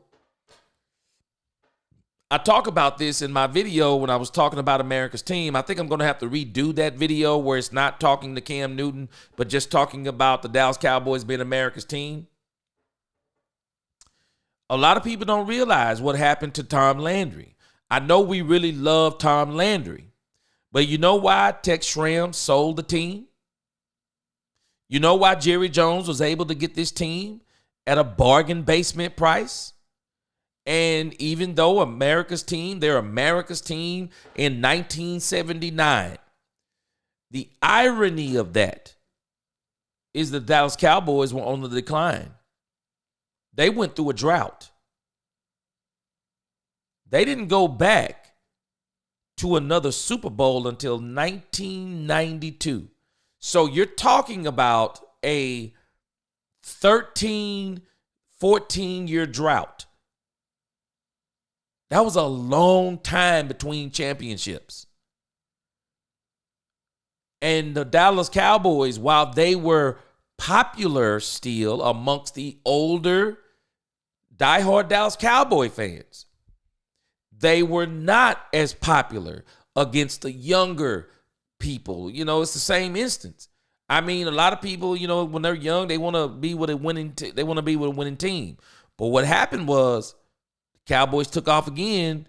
I talk about this in my video when I was talking about America's team. I think I'm going to have to redo that video where it's not talking to Cam Newton, but just talking about the Dallas Cowboys being America's team. A lot of people don't realize what happened to Tom Landry. I know we really love Tom Landry, but you know why Tex Schramm sold the team? You know why Jerry Jones was able to get this team at a bargain basement price? And even though America's team, they're America's team in 1979, the irony of that is the Dallas Cowboys were on the decline. They went through a drought. They didn't go back to another Super Bowl until 1992. So you're talking about a 13, 14-year drought. That was a long time between championships. And the Dallas Cowboys, while they were popular still amongst the older diehard Dallas Cowboy fans, they were not as popular against the younger people. It's the same instance. I mean, a lot of people, when they're young, they want to be with a winning team. But what happened was the Cowboys took off again,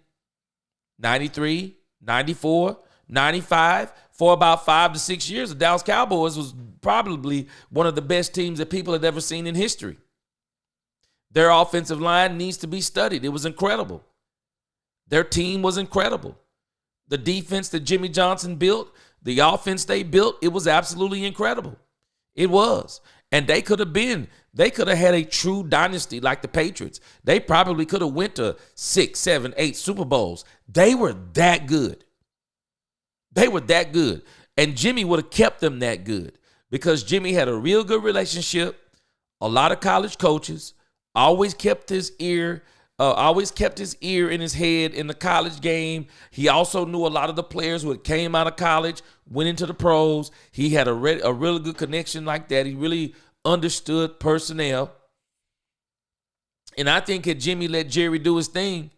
93, 94, 95. For about 5 to 6 years, the Dallas Cowboys was probably one of the best teams that people had ever seen in history. Their offensive line needs to be studied. It was incredible. Their team was incredible. The defense that Jimmy Johnson built, the offense they built, it was absolutely incredible. It was. And they could have had a true dynasty like the Patriots. They probably could have went to 6, 7, 8 Super Bowls. They were that good. They were that good. And Jimmy would have kept them that good because Jimmy had a real good relationship, a lot of college coaches, always kept his ear in his head in the college game. He also knew a lot of the players who came out of college, went into the pros. He had a really good connection like that. He really understood personnel. And I think had Jimmy let Jerry do his thing,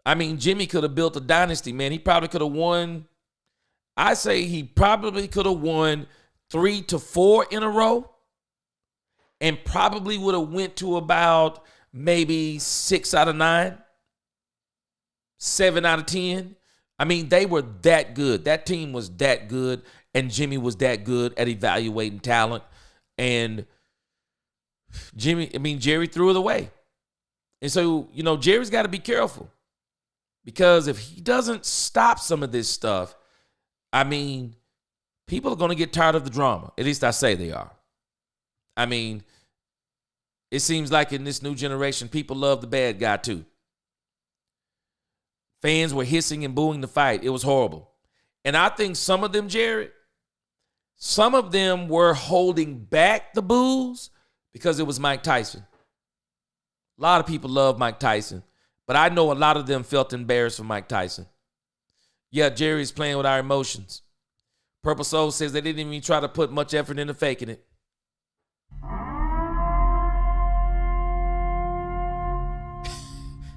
Jimmy could have built a dynasty, man. He probably could have won. I say he probably could have won 3 to 4 in a row and probably would have went to about maybe 6 out of 9, 7 out of 10. They were that good. That team was that good, and Jimmy was that good at evaluating talent. And Jerry threw it away. And so, Jerry's got to be careful because if he doesn't stop some of this stuff, people are going to get tired of the drama. At least I say they are. It seems like in this new generation, people love the bad guy too. Fans were hissing and booing the fight. It was horrible. And I think some of them, Jared, some of them were holding back the boos because it was Mike Tyson. A lot of people love Mike Tyson, but I know a lot of them felt embarrassed for Mike Tyson. Yeah, Jerry's playing with our emotions. Purple Soul says they didn't even try to put much effort into faking it.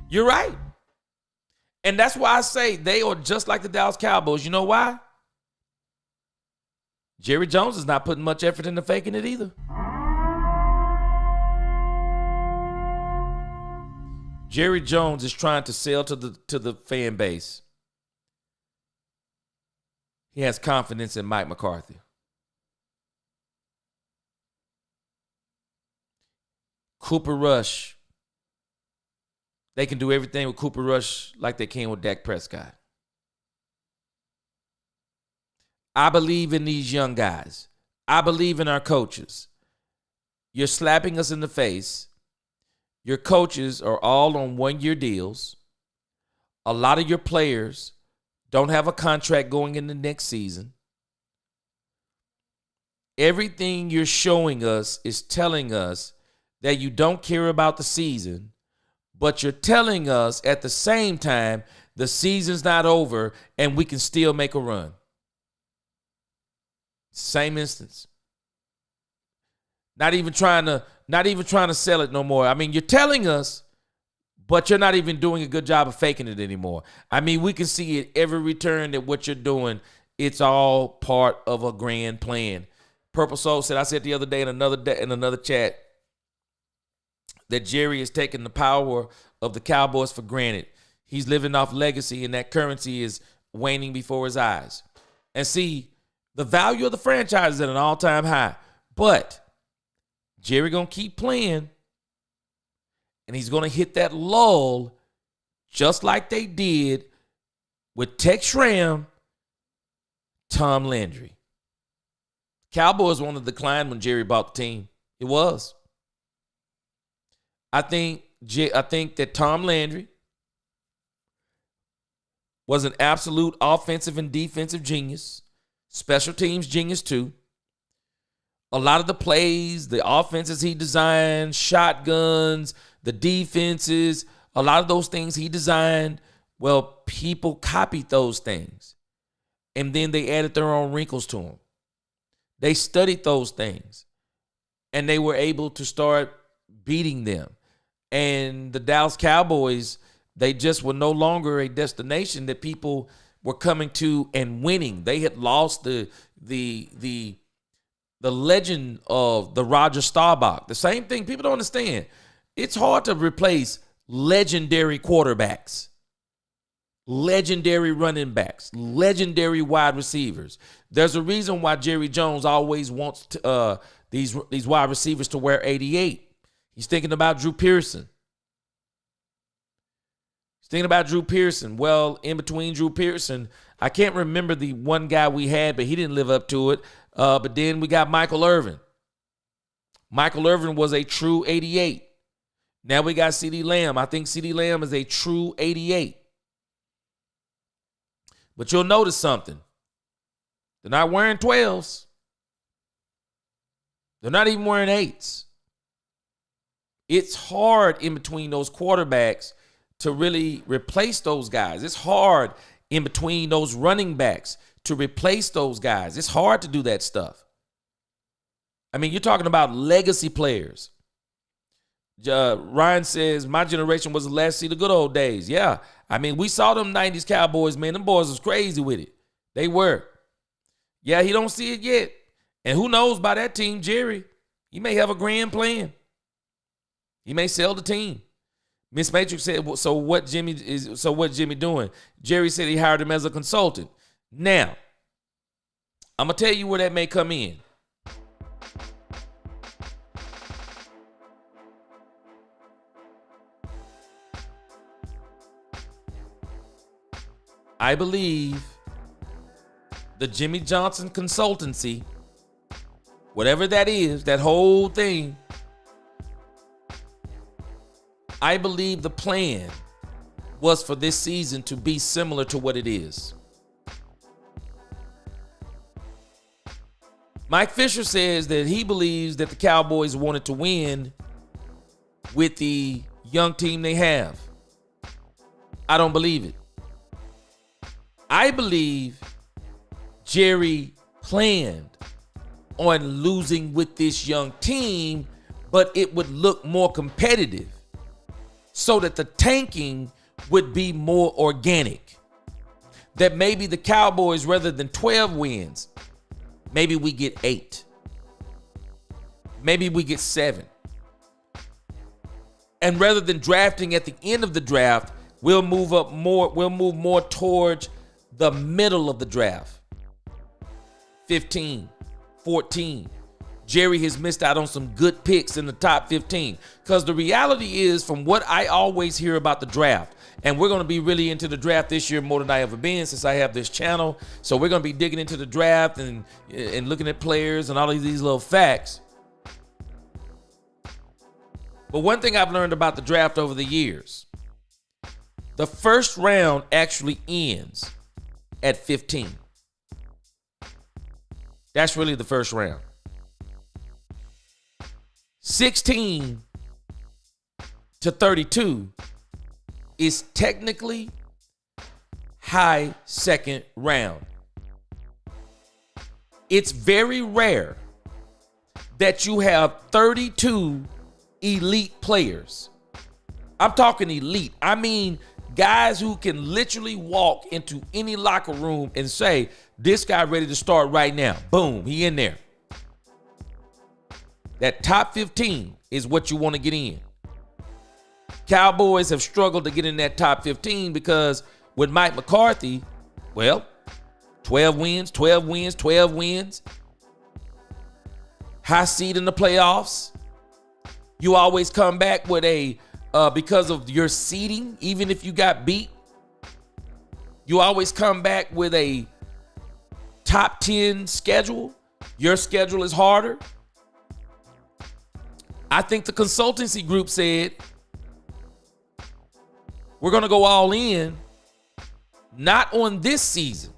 You're right. And that's why I say they are just like the Dallas Cowboys. You know why? Jerry Jones is not putting much effort into faking it either. Jerry Jones is trying to sell to the fan base. He has confidence in Mike McCarthy. Cooper Rush. They can do everything with Cooper Rush like they can with Dak Prescott. I believe in these young guys. I believe in our coaches. You're slapping us in the face. Your coaches are all on one-year deals. A lot of your players don't have a contract going in the next season. Everything you're showing us is telling us that you don't care about the season, but you're telling us at the same time the season's not over and we can still make a run. Same instance. Not even trying to sell it no more. You're telling us, but you're not even doing a good job of faking it anymore. We can see it every return that what you're doing, it's all part of a grand plan. Purple Soul said, I said the other day in another chat that Jerry is taking the power of the Cowboys for granted. He's living off legacy, and that currency is waning before his eyes. And see, the value of the franchise is at an all-time high. But Jerry going to keep playing, and he's going to hit that lull just like they did with Tex Schramm, Tom Landry. Cowboys were on the decline when Jerry bought the team. It was. I think that Tom Landry was an absolute offensive and defensive genius. Special teams genius too. A lot of the plays, the offenses he designed, shotguns, the defenses, a lot of those things he designed, well, people copied those things. And then they added their own wrinkles to them. They studied those things. And they were able to start beating them. And the Dallas Cowboys, they just were no longer a destination that people were coming to and winning. They had lost the legend of the Roger Staubach. The same thing, people don't understand. It's hard to replace legendary quarterbacks, legendary running backs, legendary wide receivers. There's a reason why Jerry Jones always wants these wide receivers to wear 88. He's thinking about Drew Pearson. Well, in between Drew Pearson, I can't remember the one guy we had, but he didn't live up to it. But then we got Michael Irvin. Michael Irvin was a true 88. Now we got CeeDee Lamb. I think CeeDee Lamb is a true 88. But you'll notice something. They're not wearing 12s. They're not even wearing 8s. It's hard in between those quarterbacks to really replace those guys. It's hard in between those running backs to replace those guys. It's hard to do that stuff. I mean, you're talking about legacy players. Ryan says, my generation was the last to see the good old days. Yeah. I mean, we saw them 90s Cowboys, man. Them boys was crazy with it. They were. Yeah, he don't see it yet. And who knows by that team, Jerry, he may have a grand plan. He may sell the team. Miss Matrix said, so what Jimmy doing? Jerry said he hired him as a consultant. Now, I'm going to tell you where that may come in. I believe the Jimmy Johnson consultancy, whatever that is, that whole thing, I believe the plan was for this season to be similar to what it is. Mike Fisher says that he believes that the Cowboys wanted to win with the young team they have. I don't believe it. I believe Jerry planned on losing with this young team, but it would look more competitive so that the tanking would be more organic. That maybe the Cowboys, rather than 12 wins, maybe we get 8. Maybe we get 7. And rather than drafting at the end of the draft, we'll move more towards the middle of the draft. 15, 14. Jerry has missed out on some good picks in the top 15. Because the reality is, from what I always hear about the draft, and we're going to be really into the draft this year more than I ever been since I have this channel. So we're going to be digging into the draft and looking at players and all of these little facts. But one thing I've learned about the draft over the years, the first round actually ends at 15. That's really the first round. 16 to 32 is technically high second round. It's very rare that you have 32 elite players. I'm talking elite. I mean guys who can literally walk into any locker room and say, this guy ready to start right now. Boom, he in there. That top 15 is what you want to get in. Cowboys have struggled to get in that top 15 because with Mike McCarthy, well, 12 wins, 12 wins, 12 wins. High seed in the playoffs. You always come back with because of your seeding, even if you got beat, you always come back with a top 10 schedule. Your schedule is harder. I think the consultancy group said, we're going to go all in, not on this season.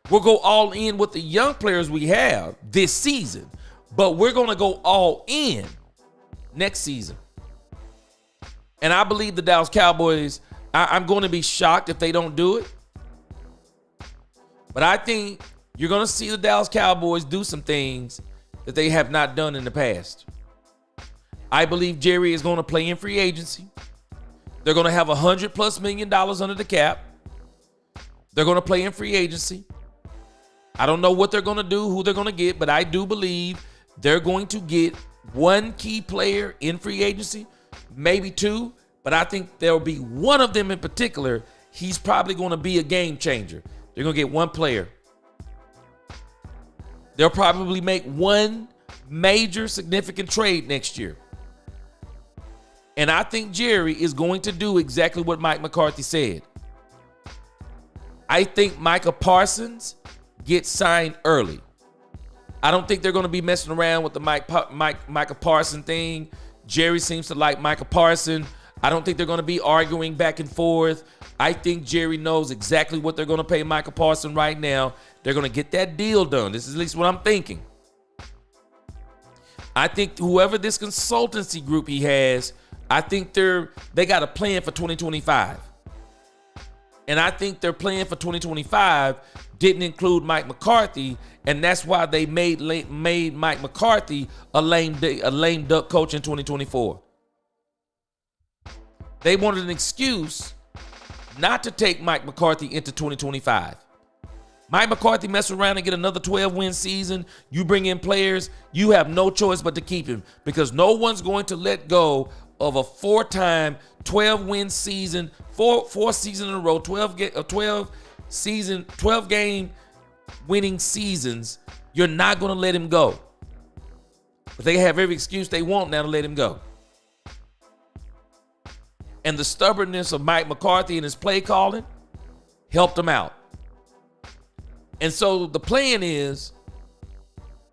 We'll go all in with the young players we have this season, but we're going to go all in next season. And I believe the Dallas Cowboys, I'm going to be shocked if they don't do it. But I think you're going to see the Dallas Cowboys do some things that they have not done in the past. I believe Jerry is going to play in free agency. They're going to have $100+ million under the cap. They're going to play in free agency. I don't know what they're going to do, who they're going to get, but I do believe they're going to get one key player in free agency, maybe two, but I think there'll be one of them in particular. He's probably going to be a game changer. They're going to get one player. They'll probably make one major significant trade next year. And I think Jerry is going to do exactly what Mike McCarthy said. I think Micah Parsons gets signed early. I don't think they're going to be messing around with the Micah Parsons thing. Jerry seems to like Micah Parsons. I don't think they're going to be arguing back and forth. I think Jerry knows exactly what they're going to pay Micah Parsons right now. They're going to get that deal done. This is at least what I'm thinking. I think whoever this consultancy group he has, I think they got a plan for 2025. And I think their plan for 2025 didn't include Mike McCarthy, and that's why they made Mike McCarthy a lame duck coach in 2024. They wanted an excuse not to take Mike McCarthy into 2025. Mike McCarthy mess around and get another 12-win season. You bring in players, you have no choice but to keep him, because no one's going to let go of a 4-time 12-win season, four seasons in a row, 12 game winning seasons. You're not going to let him go. But they have every excuse they want now to let him go. And the stubbornness of Mike McCarthy and his play calling helped him out. And so the plan is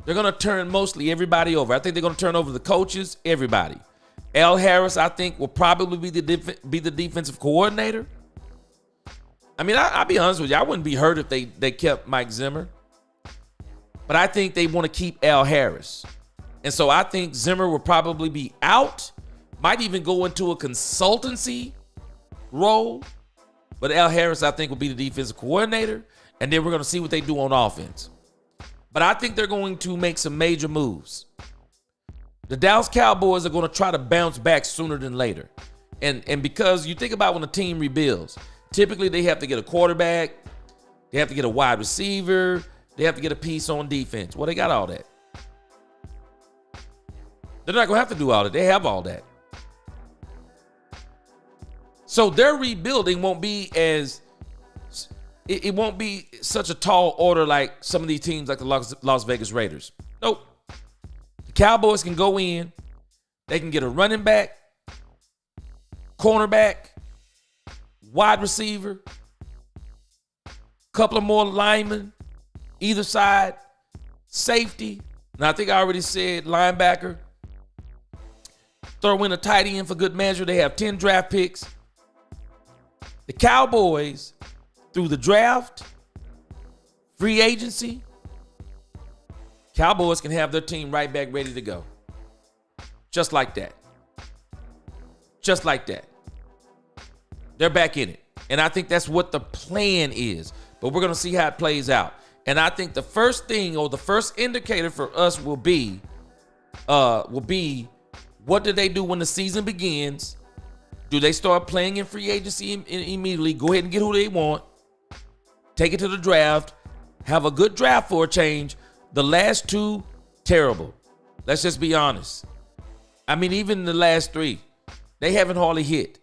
they're going to turn mostly everybody over. I think they're going to turn over the coaches, everybody. Al Harris, I think, will probably be the defensive coordinator. I mean, I'll be honest with you. I wouldn't be hurt if they kept Mike Zimmer. But I think they want to keep Al Harris. And so I think Zimmer will probably be out. Might even go into a consultancy role. But Al Harris, I think, will be the defensive coordinator. And then we're going to see what they do on offense. But I think they're going to make some major moves. The Dallas Cowboys are going to try to bounce back sooner than later. And because you think about when a team rebuilds, typically they have to get a quarterback, they have to get a wide receiver, they have to get a piece on defense. Well, they got all that. They're not going to have to do all that. They have all that. So their rebuilding won't be it won't be such a tall order like some of these teams like the Las Vegas Raiders. Nope. The Cowboys can go in. They can get a running back, cornerback, wide receiver, couple of more linemen, either side, safety. And I think I already said linebacker. Throw in a tight end for good measure. They have 10 draft picks. The Cowboys, through the draft, free agency, Cowboys can have their team right back ready to go. Just like that. Just like that. They're back in it. And I think that's what the plan is. But we're going to see how it plays out. And I think the first thing or the first indicator for us will be what do they do when the season begins? Do they start playing in free agency immediately? Go ahead and get who they want. Take it to the draft. Have a good draft for a change. The last two, terrible. Let's just be honest. I mean, even the last three, they haven't hardly hit.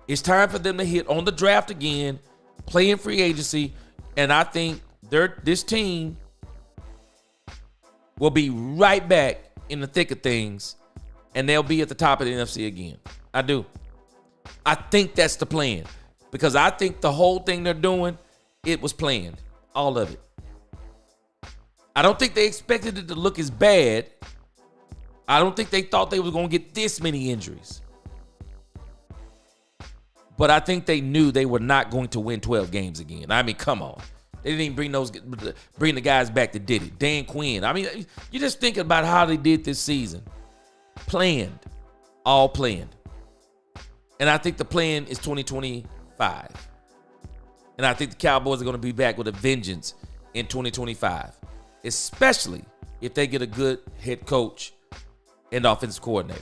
It's time for them to hit on the draft again, play in free agency, and I think this team will be right back in the thick of things, and they'll be at the top of the NFC again. I do. I think that's the plan, because I think the whole thing they're doing, it was planned, all of it. I don't think they expected it to look as bad. I don't think they thought they was going to get this many injuries. But I think they knew they were not going to win 12 games again. I mean, come on. They didn't even bring the guys back that did it. Dan Quinn. I mean, you're just thinking about how they did this season. Planned. All planned. And I think the plan is 2025. And I think the Cowboys are going to be back with a vengeance in 2025. Especially if they get a good head coach and offensive coordinator.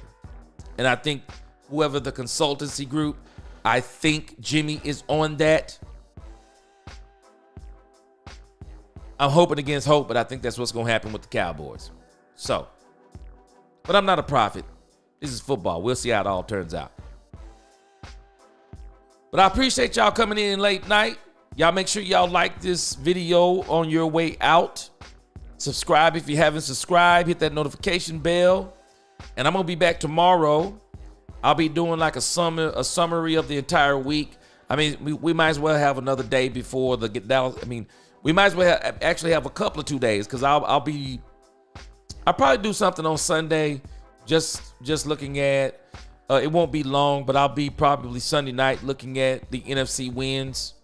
And I think whoever the consultancy group, I think Jimmy is on that. I'm hoping against hope, but I think that's what's going to happen with the Cowboys. So, but I'm not a prophet. This is football. We'll see how it all turns out. But I appreciate y'all coming in late night. Y'all make sure y'all like this video on your way out. Subscribe if you haven't subscribed. Hit that notification bell. And I'm going to be back tomorrow. I'll be doing like a summary of the entire week. I mean, we might as well have another day before the Dallas. I mean, we might as well actually have a couple of 2 days because I'll probably do something on Sunday. Just looking at it won't be long, but I'll be probably Sunday night looking at the NFC wins.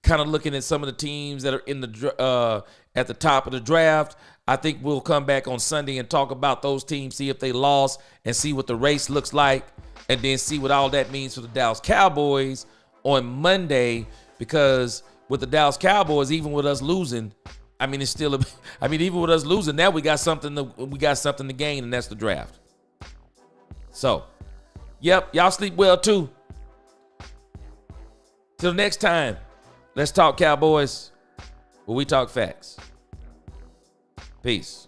Kind of looking at some of the teams that are in the at the top of the draft. I think we'll come back on Sunday and talk about those teams, see if they lost, and see what the race looks like, and then see what all that means for the Dallas Cowboys on Monday. Because with the Dallas Cowboys, even with us losing, I mean, even with us losing, now we got something to gain, and that's the draft. So, yep, y'all sleep well too. Till next time, let's talk Cowboys, where we talk facts. Peace.